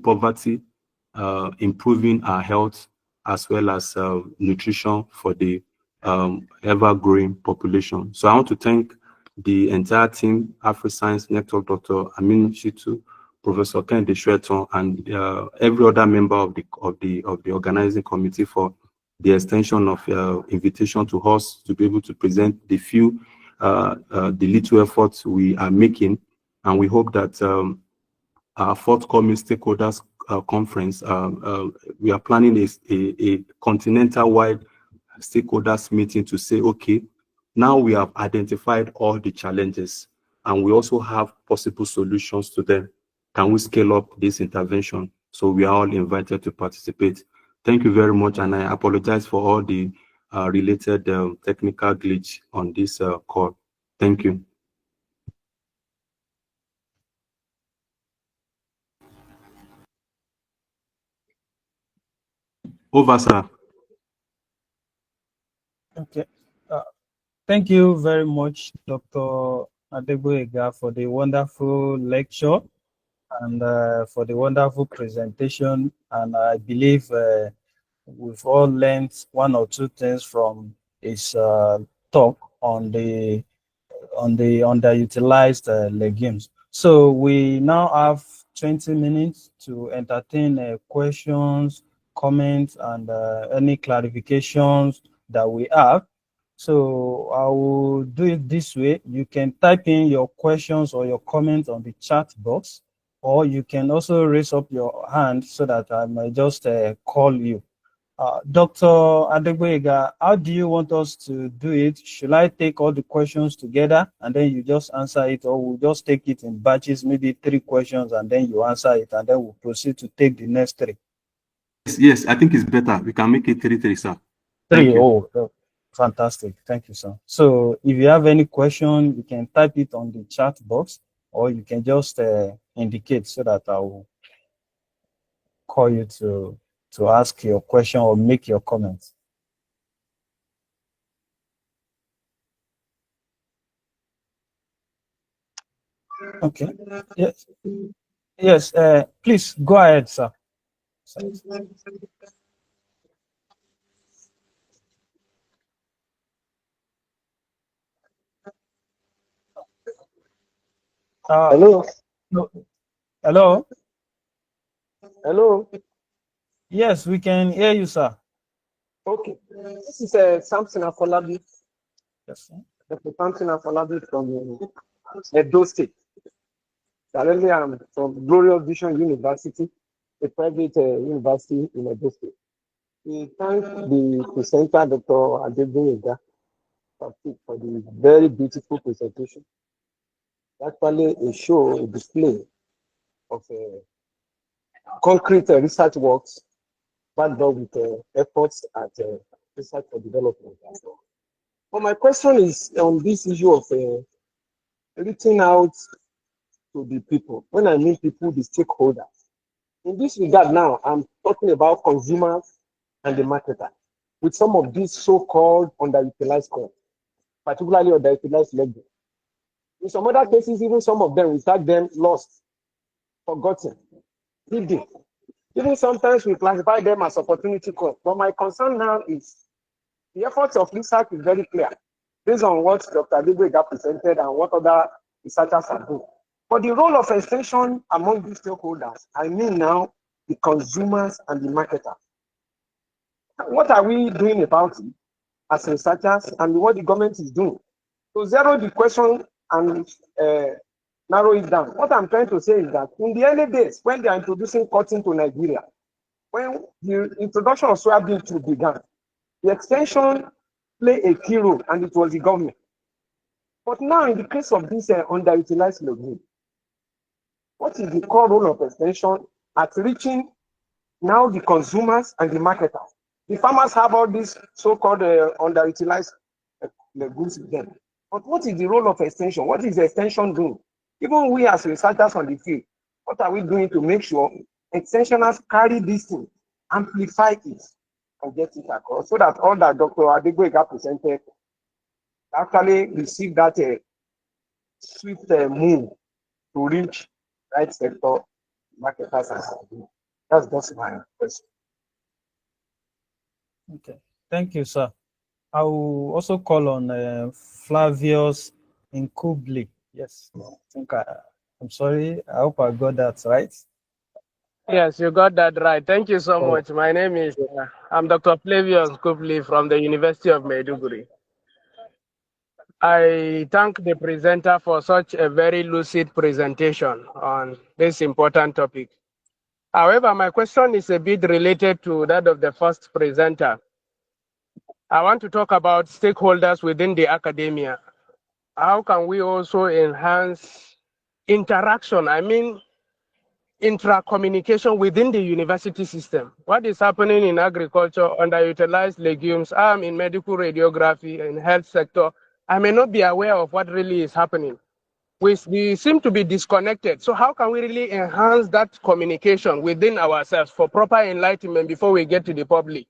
poverty, improving our health, as well as nutrition for the ever-growing population. So I want to thank the entire team, AfriScience Network, Dr. Amin Shitu, Professor Ken Deshueton, and every other member of the organizing committee for the extension of invitation to us to be able to present the little efforts we are making. And we hope that our forthcoming stakeholders conference, we are planning a continental-wide stakeholders meeting to say, okay, now we have identified all the challenges and we also have possible solutions to them. Can we scale up this intervention? So we are all invited to participate. Thank you very much, and I apologize for all the related technical glitch on this call. Thank you. Over, sir. Okay. Thank you very much, Dr. Adegboyega, for the wonderful lecture and for the wonderful presentation. And I believe we've all learned one or two things from his talk on the underutilized legumes. So we now have 20 minutes to entertain questions, comments, and any clarifications that we have. So I will do it this way. You can type in your questions or your comments on the chat box, or you can also raise up your hand so that I might just call you. Dr. Adegboyega, how do you want us to do it? Should I take all the questions together and then you just answer it, or we'll just take it in batches, maybe 3 questions, and then you answer it, and then we'll proceed to take the next 3? Yes, I think it's better. We can make it 3-3, sir. Thank 3, you. Oh, fantastic. Thank you, sir. So if you have any question, you can type it on the chat box, or you can just indicate so that I will call you to ask your question or make your comments. Okay. Yes. Yes. Please go ahead, sir. Hello. No. Hello. Hello. Yes, we can hear you, sir. Okay. This is Samson Afolabi. Yes, sir. Dr. Samson Afolabi from Edo State. Currently, I'm from Glorious Vision University, a private university in Edo State. We thank the presenter, Dr. Adegboyega Taofeek, for the very beautiful presentation. Actually, a show, a display of concrete research works backed up with efforts at research for development. But my question is on this issue of reaching out to the people. When I mean people, the stakeholders. In this regard now, I'm talking about consumers and the marketer with some of these so-called underutilized crops, particularly underutilized legumes. In some other cases, even some of them, we tag them lost, forgotten, hidden. Even sometimes we classify them as opportunity crops. But my concern now is the efforts of research is very clear, based on what Dr. Adegboyega presented and what other researchers are doing. But the role of extension among these stakeholders, I mean now the consumers and the marketers. What are we doing about it as researchers, and what the government is doing to zero the question and narrow it down. What I'm trying to say is that in the early days, when they are introducing cotton to Nigeria, when the introduction of soybean tube began, the extension played a key role, and it was the government. But now, in the case of this underutilized legume, what is the core role of extension at reaching now the consumers and the marketers? The farmers have all these so-called underutilized legumes with them. But what is the role of extension? What is the extension doing? Even we as researchers on the field, what are we doing to make sure extensioners carry this thing, amplify it, and get it across, so that all that Dr. Adegboyega presented actually receive that swift move to reach right sector, marketers, and so. That's just my question. Okay, thank you, sir. I will also call on Flavius Nkubli. Yes, I think I'm sorry. I hope I got that right. Yes, you got that right. Thank you so much. My name is, I'm Dr. Flavius Nkubli from the University of Maiduguri. I thank the presenter for such a very lucid presentation on this important topic. However, my question is a bit related to that of the first presenter. I want to talk about stakeholders within the academia. How can we also enhance interaction? I mean, intra-communication within the university system. What is happening in agriculture, underutilized legumes, I'm in medical radiography, in health sector, I may not be aware of what really is happening. We seem to be disconnected. So how can we really enhance that communication within ourselves for proper enlightenment before we get to the public?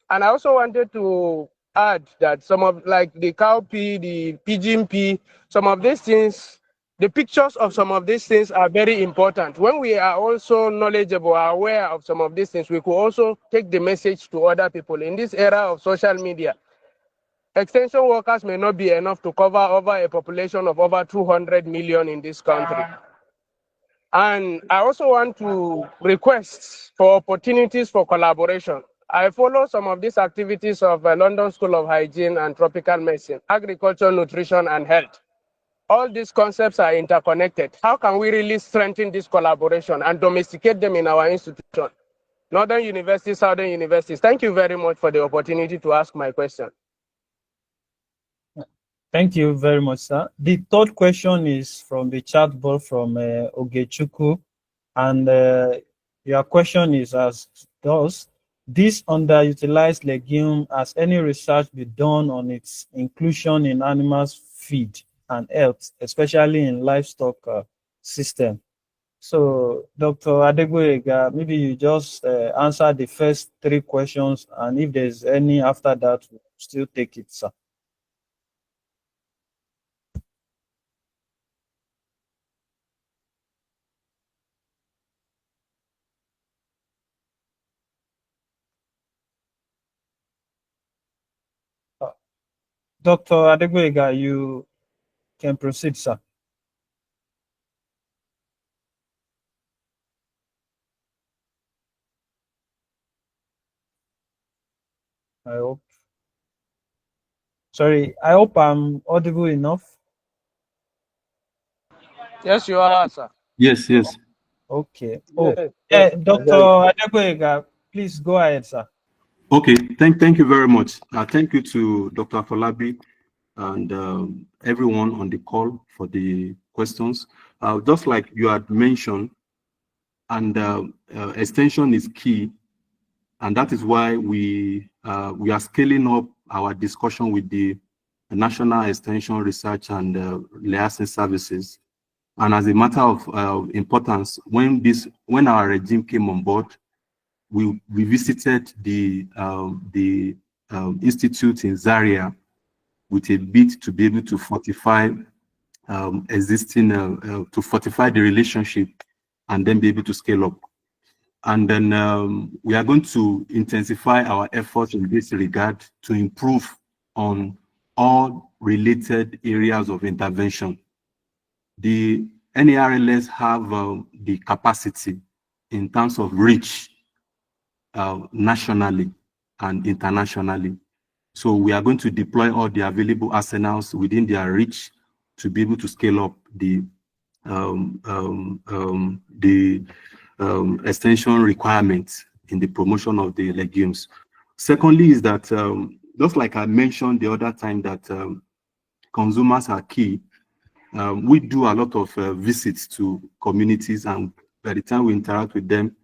And I also wanted to add that some of, like the cowpea, the pigeon pea, some of these things, the pictures of some of these things are very important. When we are also knowledgeable, aware of some of these things, we could also take the message to other people. In this era of social media, extension workers may not be enough to cover over a population of over 200 million in this country. And I also want to request for opportunities for collaboration. I follow some of these activities of London School of Hygiene and Tropical Medicine, Agriculture, Nutrition, and Health. All these concepts are interconnected. How can we really strengthen this collaboration and domesticate them in our institution? Northern universities, Southern universities. Thank you very much for the opportunity to ask my question. Thank you very much, sir. The third question is from the chat board from Ogechuku, and your question is as thus: this underutilized legume, has any research been done on its inclusion in animals' feed and health, especially in livestock system? So, Dr. Adegboyega, maybe you just answer the first three questions, and if there's any after that, we'll still take it, sir. Dr. Adegboyega, you can proceed, sir. I hope. Sorry, I hope I'm audible enough. Yes, you are, sir. Yes, yes. Okay. Dr. Adegboyega, please go ahead, sir. Okay, thank you very much. Thank you to Dr. Afolabi and everyone on the call for the questions. Just like you had mentioned, and extension is key, and that is why we are scaling up our discussion with the National Extension Research and Liaison Services. And as a matter of importance, when our regime came on board, we visited the institute in Zaria with a bid to be able to fortify to fortify the relationship and then be able to scale up. And then we are going to intensify our efforts in this regard to improve on all related areas of intervention. The NARLS have the capacity in terms of reach nationally and internationally. So we are going to deploy all the available arsenals within their reach to be able to scale up the the extension requirements in the promotion of the legumes. Secondly is that, just like I mentioned the other time, that consumers are key. We do a lot of visits to communities, and by the time we interact with them,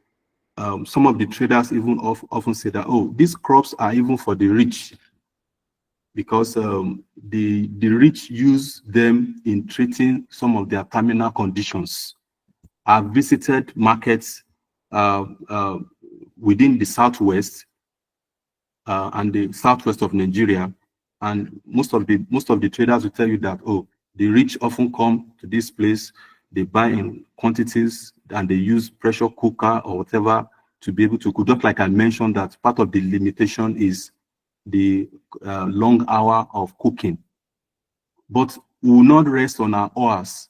some of the traders even often say that, oh, these crops are even for the rich, because the rich use them in treating some of their terminal conditions. I've visited markets within the southwest and the southwest of Nigeria, and most of the traders will tell you that, oh, the rich often come to this place, they buy in quantities, and they use pressure cooker or whatever to be able to cook. Just like I mentioned, that part of the limitation is the long hour of cooking. But we will not rest on our oars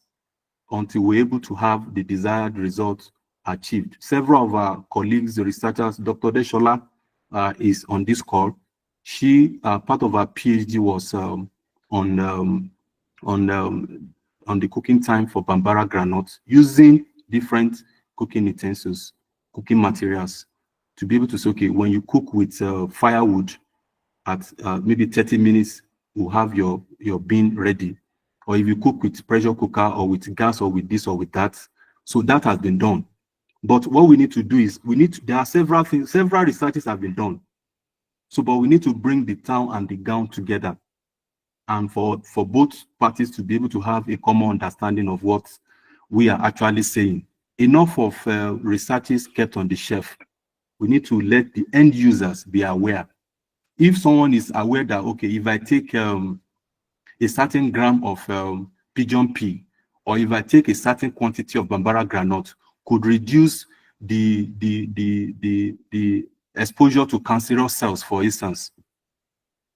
until we're able to have the desired result achieved. Several of our colleagues, the researchers, Dr. Deshola is on this call. She, part of her PhD was on the cooking time for Bambara granules, using different cooking utensils, cooking materials, to be able to say, okay, when you cook with firewood, at maybe 30 minutes, you'll have your bean ready. Or if you cook with pressure cooker or with gas or with this or with that. So that has been done. But what we need to do is, there are several things, several researches have been done. So, but we need to bring the town and the gown together, and for both parties to be able to have a common understanding of what we are actually saying. Enough of researches kept on the shelf. We need to let the end users be aware. If someone is aware that, okay, if I take a certain gram of pigeon pea, or if I take a certain quantity of Bambara granite, could reduce the exposure to cancerous cells, for instance,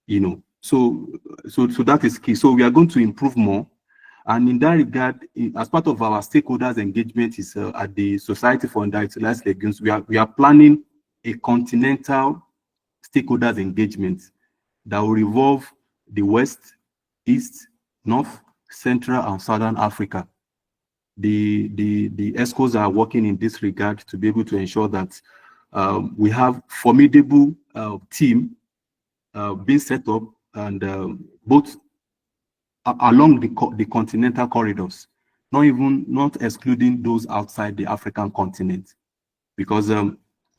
you know. So that is key. So we are going to improve more. And in that regard, as part of our stakeholders engagement is at the Society for Underutilized Legumes, we are planning a continental stakeholders engagement that will involve the West, East, North, Central, and Southern Africa. The ESCOs are working in this regard to be able to ensure that we have formidable team being set up, and both along the continental corridors, not excluding those outside the African continent, because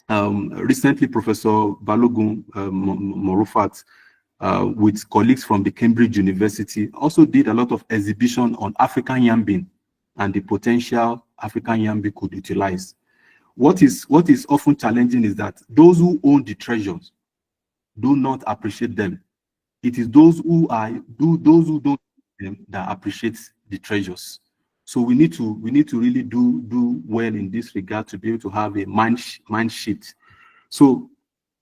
recently Professor Balogun Morufat, with colleagues from the Cambridge University, also did a lot of exhibition on African yam bean and the potential African yam bean could utilize. What is often challenging is that those who own the treasures do not appreciate them. It is those who don't them that appreciate the treasures. So we need to really do well in this regard to be able to have a mind shift. So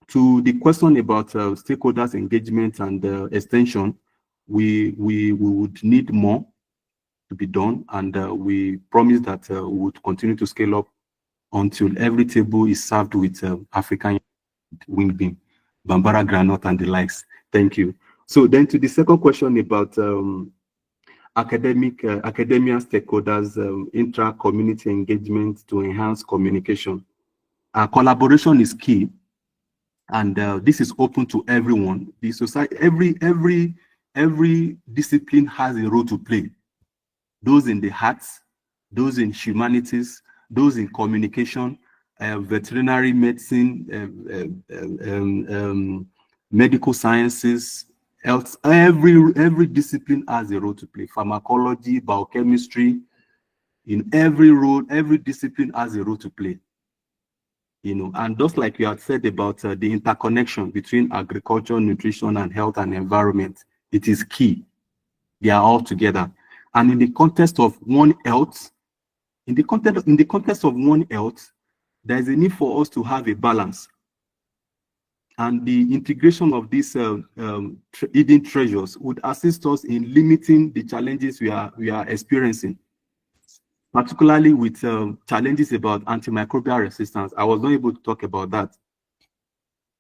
to the question about stakeholders engagement and extension, we would need more to be done, and we promise that we would continue to scale up until every table is served with African wing bean, Bambara granite, and the likes. Thank you. So then to the second question about academia stakeholders, intra-community engagement to enhance communication. Collaboration is key, and this is open to everyone. The society, every discipline has a role to play. Those in the arts, those in humanities, those in communication, veterinary medicine, medical sciences, health. Every discipline has a role to play. Pharmacology, biochemistry, in every discipline has a role to play. You know, and just like you had said about the interconnection between agriculture, nutrition, and health and environment, it is key. They are all together. And in the context of One Health, in the context of One Health, there is a need for us to have a balance. And the integration of these hidden treasures would assist us in limiting the challenges we are experiencing, particularly with challenges about antimicrobial resistance. I was not able to talk about that.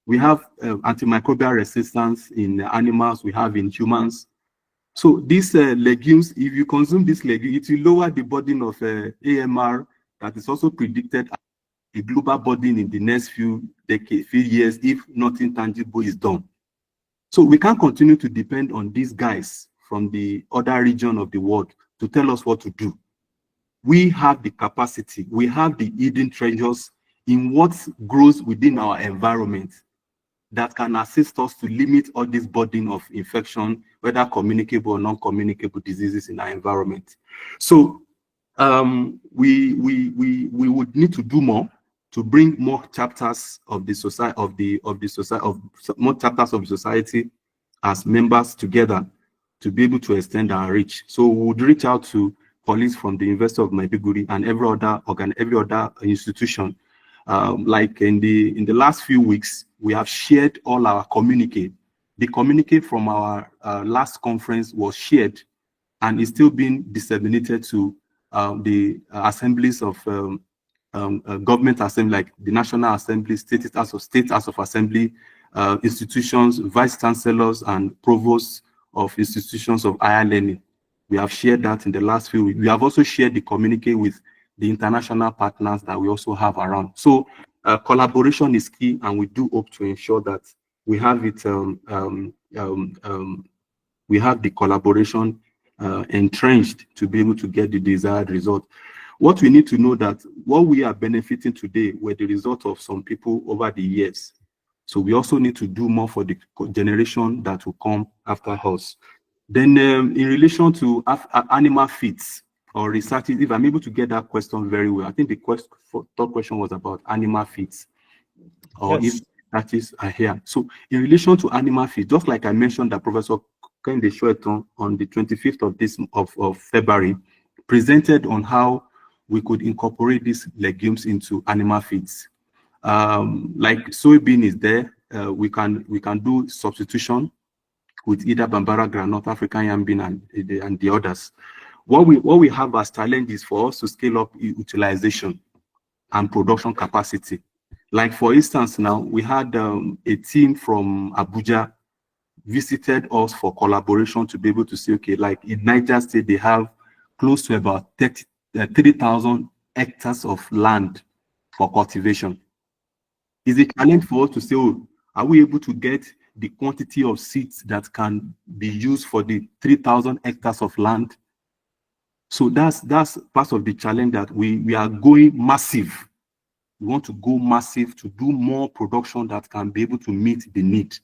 We have antimicrobial resistance in animals, we have in humans, So these legumes, if you consume this legume, it will lower the burden of AMR that is also predicted a global burden in the next few decades, few years, if nothing tangible is done. So we can't continue to depend on these guys from the other region of the world to tell us what to do. We have the capacity, we have the hidden treasures in what grows within our environment that can assist us to limit all this burden of infection, whether communicable or non-communicable diseases in our environment. So we would need to do more to bring more chapters of the society more chapters of the society as members together to be able to extend our reach. So we would reach out to colleagues from the University of Maiduguri and every other institution. Like in the last few weeks, we have shared all our communique. The communique from our last conference was shared and is still being disseminated to the assemblies of government assembly, like the National Assembly, State House of Assembly, institutions, vice chancellors, and provosts of institutions of higher learning. We have shared that in the last few weeks. We have also shared the communique with the international partners that we also have around. So collaboration is key, and we do hope to ensure that we have it. We have the collaboration entrenched to be able to get the desired result. What we need to know that what we are benefiting today were the result of some people over the years. So we also need to do more for the generation that will come after us. Then in relation to animal feeds or research, if I'm able to get that question very well, I think the third question was about animal feeds, or Yes. if that is here. So in relation to animal feed, just like I mentioned that Professor Kende Shoeton on the 25th of February presented on how we could incorporate these legumes into animal feeds. Like soybean is there, we can do substitution with either Bambara granite, African yam bean, and the others. What we have as challenge is for us to scale up utilization and production capacity. Like for instance, now we had a team from Abuja visited us for collaboration to be able to say, okay, like in Niger State, they have close to about 3,000 hectares of land for cultivation. It's a challenge for us to say, oh, are we able to get the quantity of seeds that can be used for the 3,000 hectares of land? So that's part of the challenge, that we are going massive. We want to go massive to do more production that can be able to meet the need.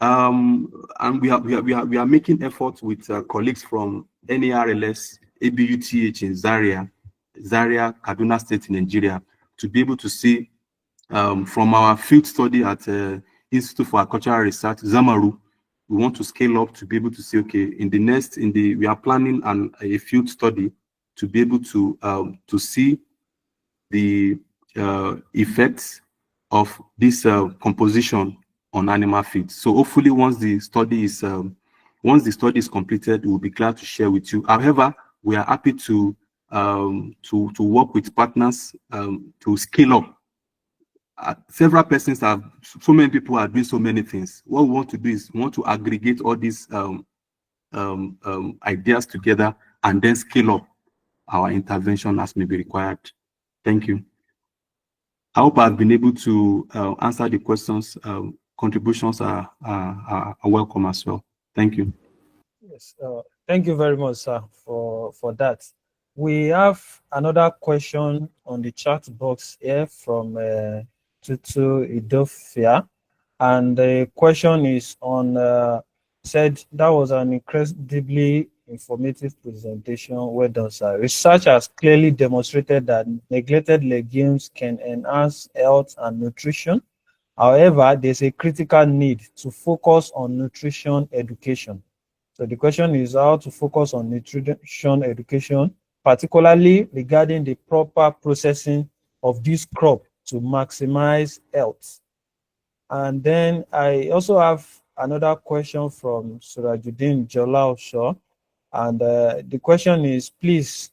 And we are making efforts with colleagues from NARLS, ABUTH in Zaria, Kaduna State in Nigeria, to be able to see from our field study at Institute for Agricultural Research, Zamaru, we want to scale up to be able to say, okay, we are planning a field study to be able to see the effects of this composition on animal feed. So hopefully, once the study is completed, we'll be glad to share with you. However, we are happy to work with partners to scale up. Several persons so many people are doing so many things. What we want to do is we want to aggregate all these ideas together and then scale up our intervention as may be required. Thank you. I hope I've been able to answer the questions. Contributions are welcome as well. Thank you. Yes, thank you very much, sir, for that. We have another question on the chat box here from Tutu Idofia, and the question is on said that was an incredibly informative presentation. Well done, sir. Research has clearly demonstrated that neglected legumes can enhance health and nutrition. However, there's a critical need to focus on nutrition education. So the question is how to focus on nutrition education, particularly regarding the proper processing of this crop to maximize health. And then I also have another question from Surajuddin Jola, and the question is, please,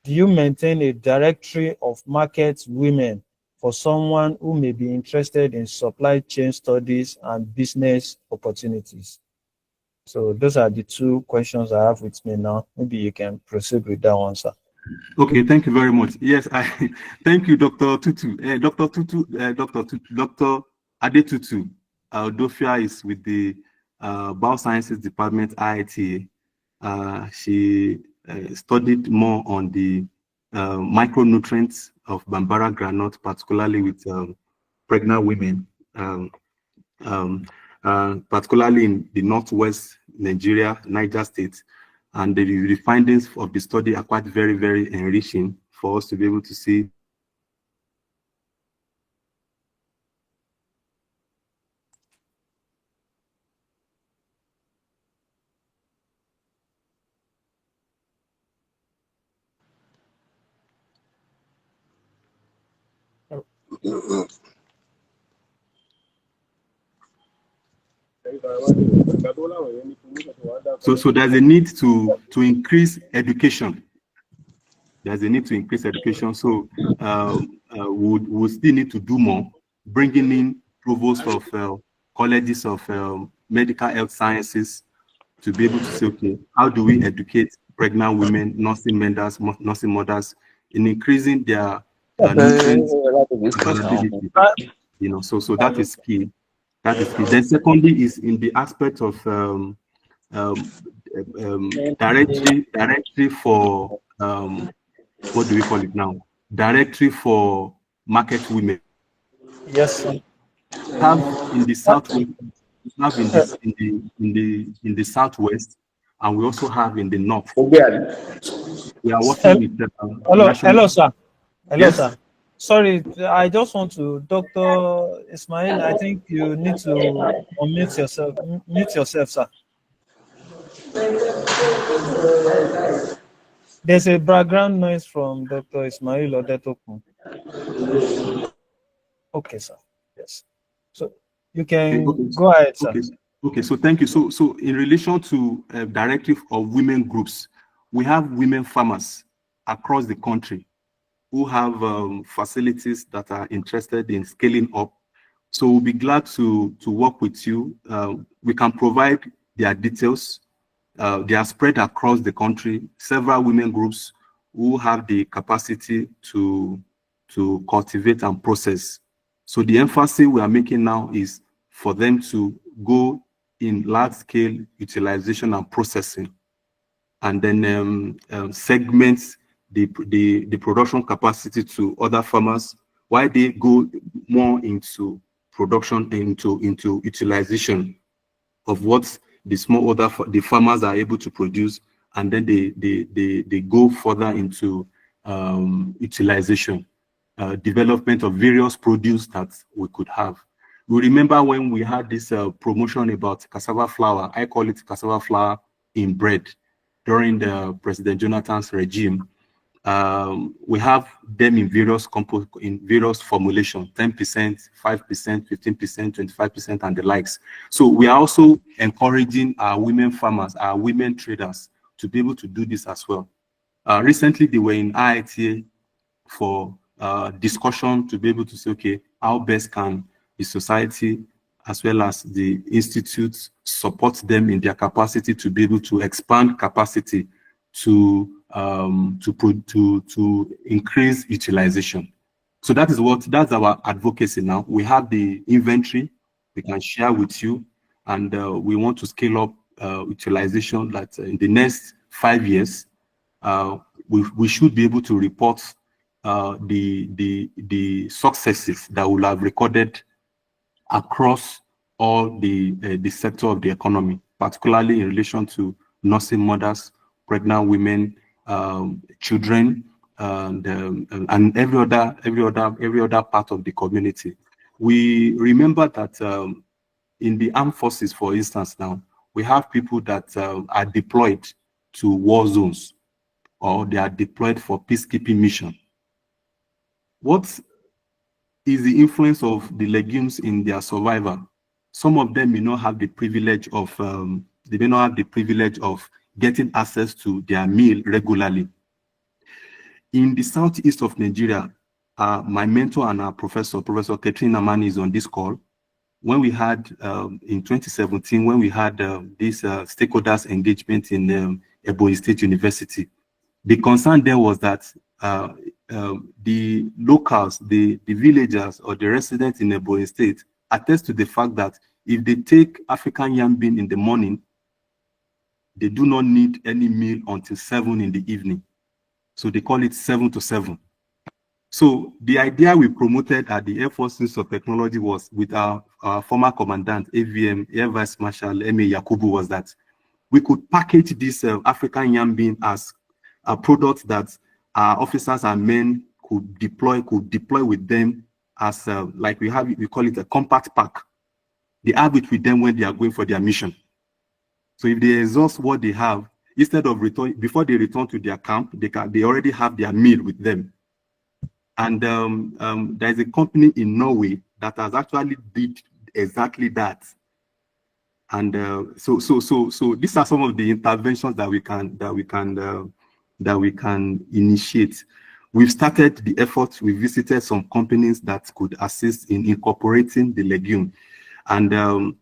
do you maintain a directory of market women for someone who may be interested in supply chain studies and business opportunities? So those are the two questions I have with me now. Maybe you can proceed with that one, sir. Okay, thank you very much. Yes, I thank you, Dr. Tutu. Dr. Adetutu Dofia is with the Biosciences Department, IITA. She studied more on the micronutrients of Bambara granite, particularly with pregnant women, particularly in the northwest Nigeria, Niger State. And the findings of the study are quite very, very enriching for us to be able to see. So there's a need to increase education. There's a need to increase education. So we'll still need to do more, bringing in provosts of colleges of medical health sciences to be able to say, okay, how do we educate pregnant women, nursing mothers in increasing their nutrients availability? You know, so that is key. That is key. Then secondly is in the aspect of directory for what do we call it now? Directory for market women. Yes, sir. Have in the southwest, have in this in the southwest, and we also have in the north. We are working with the hello, sir. Hello, yes? sir. Sorry, I just want to, Dr. Ismail, I think you need to unmute yourself. Mute yourself, sir. There's a background noise from Dr. Ismail Odetokun. Okay, sir. Yes. So you can go ahead, sir. Okay, so thank you. So in relation to directive of women groups, we have women farmers across the country who have facilities that are interested in scaling up. So we'll be glad to work with you. We can provide their details. They are spread across the country, several women groups who have the capacity to cultivate and process. So the emphasis we are making now is for them to go in large-scale utilization and processing, and then segment the production capacity to other farmers, while they go more into production, into utilization of what the farmers are able to produce, and then they go further into utilization, development of various produce that we could have. We remember when we had this promotion about cassava flour, I call it cassava flour in bread, during the President Jonathan's regime. We have them in various formulations, 10%, 5%, 15%, 25%, and the likes. So we are also encouraging our women farmers, our women traders to be able to do this as well. Recently, they were in IITA for discussion to be able to say, okay, how best can the society as well as the institutes support them in their capacity to be able to expand capacity to increase utilization. So that's our advocacy now. We have the inventory we can share with you, and we want to scale up utilization that in the next 5 years, we should be able to report the successes that we'll have recorded across all the sector of the economy, particularly in relation to nursing mothers, pregnant women, children, and every other part of the community. We remember that in the armed forces, for instance, now we have people that are deployed to war zones, or they are deployed for peacekeeping mission. What is the influence of the legumes in their survival? Some of them may not have the privilege of getting access to their meal regularly. In the southeast of Nigeria, my mentor and our professor, Professor Catherine Amani, is on this call. when we had in 2017, when we had this stakeholders engagement in Ebonyi State University, the concern there was that the locals, the villagers or the residents in Ebonyi State attest to the fact that if they take African yam bean in the morning, they do not need any meal until 7 in the evening. So they call it 7 to 7. So the idea we promoted at the Air Force Institute of Technology was with our former commandant, AVM, Air Vice Marshal M.A. Yakubu, was that we could package this African yam bean as a product that our officers and men could deploy with them as like we call it a compact pack. They have it with them when they are going for their mission. So if they exhaust what they have, instead of before they return to their camp, they already have their meal with them. And there is a company in Norway that has actually did exactly that. And so these are some of the interventions that we can initiate. We've started the effort. We visited some companies that could assist in incorporating the legume. And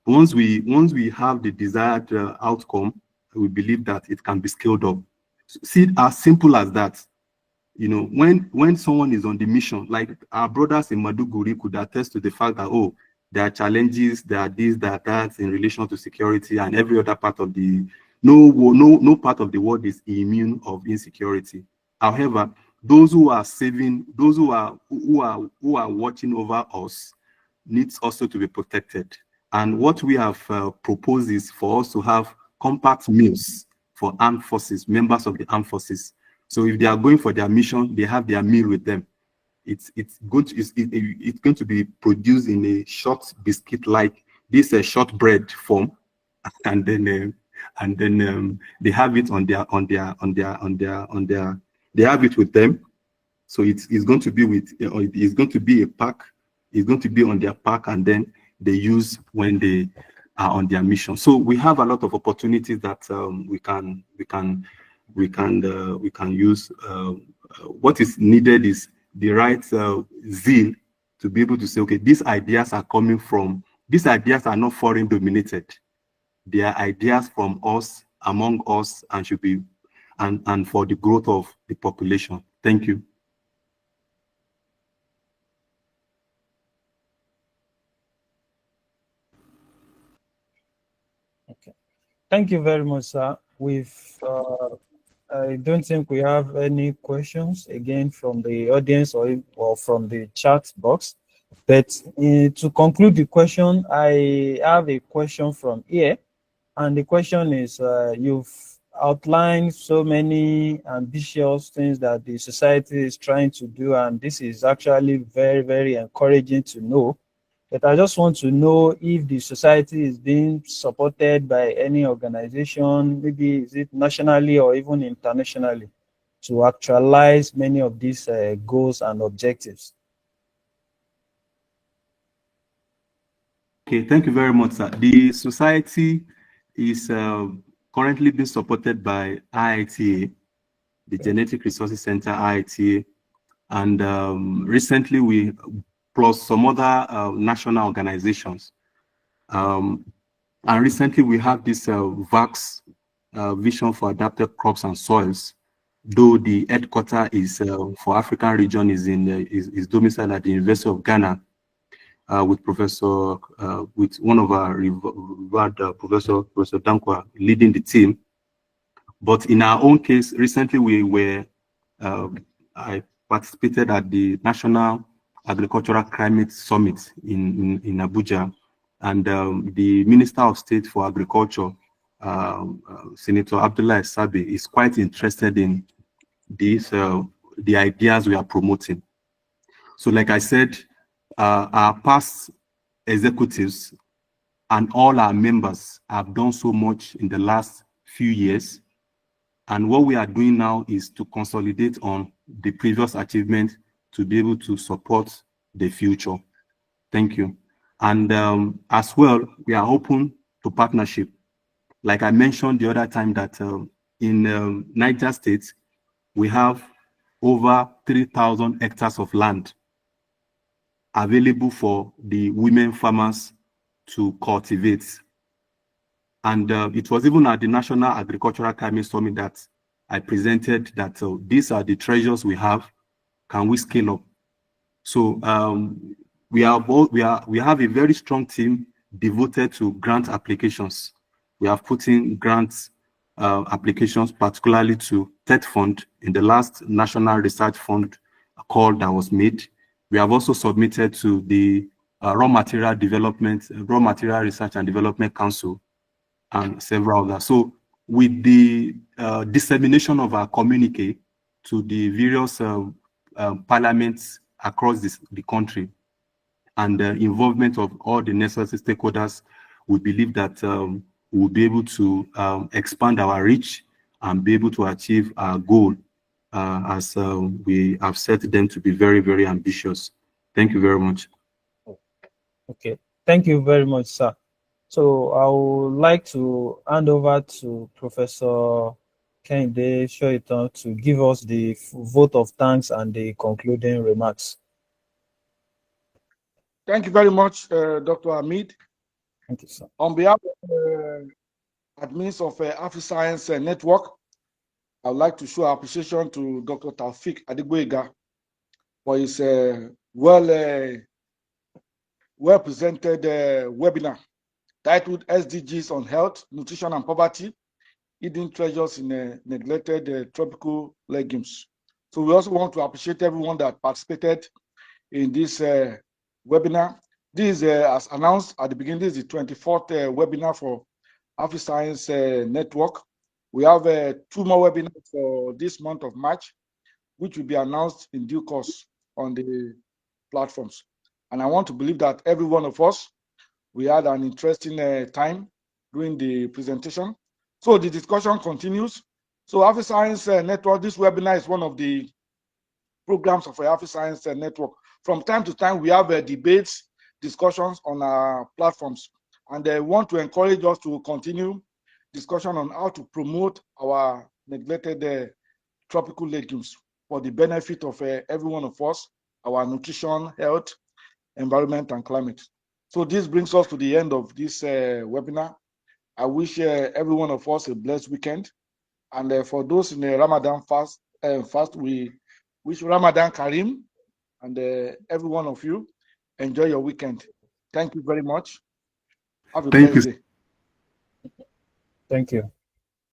once we have the desired outcome, we believe that it can be scaled up. See, as simple as that. You know, when someone is on the mission, like our brothers in Maduguri could attest to the fact that, oh, there are challenges, there are this, there are that in relation to security, and every other part of the no part of the world is immune of insecurity. However, those who are saving, those who are watching over us, needs also to be protected. And what we have proposed is for us to have compact meals for armed forces, members of the armed forces. So if they are going for their mission, they have their meal with them. It's going to be produced in a short biscuit like this shortbread form, and then they have it they have it with them. So it's going to be it's going to be a pack. It's going to be on their pack, and then they use when they are on their mission. So we have a lot of opportunities that we can use. What is needed is the right zeal to be able to say, okay, these ideas are not foreign dominated. They are ideas from us, among us, and should be and for the growth of the population. Thank you. Okay. Thank you very much, sir. I don't think we have any questions again from the audience or from the chat box. But to conclude the question, I have a question from here. And the question is, you've outlined so many ambitious things that the society is trying to do, and this is actually very, very encouraging to know. But I just want to know if the society is being supported by any organization, maybe is it nationally or even internationally, to actualize many of these goals and objectives. Okay, thank you very much, sir. The society is currently being supported by IITA, the Genetic Resources Center, IITA, and recently we plus some other national organizations. And recently we have this VAX, Vision for Adapted Crops and Soils, though the headquarters is for African region is domiciled at the University of Ghana, with one of our revered Professor Dankwa leading the team. But in our own case, recently I participated at the National Agricultural Climate Summit in Abuja, and the Minister of State for Agriculture, Senator Abdullah Sabe, is quite interested in these the ideas we are promoting. So, like I said, our past executives and all our members have done so much in the last few years, and what we are doing now is to consolidate on the previous achievement to be able to support the future. Thank you. And as well, we are open to partnership. Like I mentioned the other time that in Niger State, we have over 3,000 hectares of land. available for the women farmers to cultivate. And it was even at the National Agricultural Climate Summit that I presented that these are the treasures we have. Can we scale up? So we have a very strong team devoted to grant applications. We have put in grants applications, particularly to TED Fund in the last National Research Fund call that was made. We have also submitted to the Raw Material Research and Development Council and several others. So with the dissemination of our communique to the various parliaments across the country and the involvement of all the necessary stakeholders, we believe that we'll be able to expand our reach and be able to achieve our goal as we have set them to be very, very ambitious. Thank you very much. Okay, thank you very much, sir. So I would like to hand over to Professor Kehinde Soitan to give us the vote of thanks and the concluding remarks. Thank you very much, Dr. Hamid. Thank you, sir. On behalf of admins of AfriScience Network, I would like to show appreciation to Dr. Taofeek Adegboyega for his well presented webinar titled SDGs on Health, Nutrition and Poverty, Hidden Treasures in Neglected Tropical Legumes. So we also want to appreciate everyone that participated in this webinar. This is, as announced at the beginning, this is the 24th webinar for AfriScience Network. We have 2 more webinars for this month of March, which will be announced in due course on the platforms. And I want to believe that every one of us, we had an interesting time during the presentation. So the discussion continues. So AfriScience Network, this webinar is one of the programs of AfriScience Network. From time to time, we have debates, discussions on our platforms. And I want to encourage us to continue discussion on how to promote our neglected tropical legumes for the benefit of every one of us, our nutrition, health, environment, and climate. So this brings us to the end of this webinar. I wish every one of us a blessed weekend. And for those in the Ramadan fast, we wish Ramadan Kareem, and every one of you enjoy your weekend. Thank you very much. Have a blessed day. Thank you.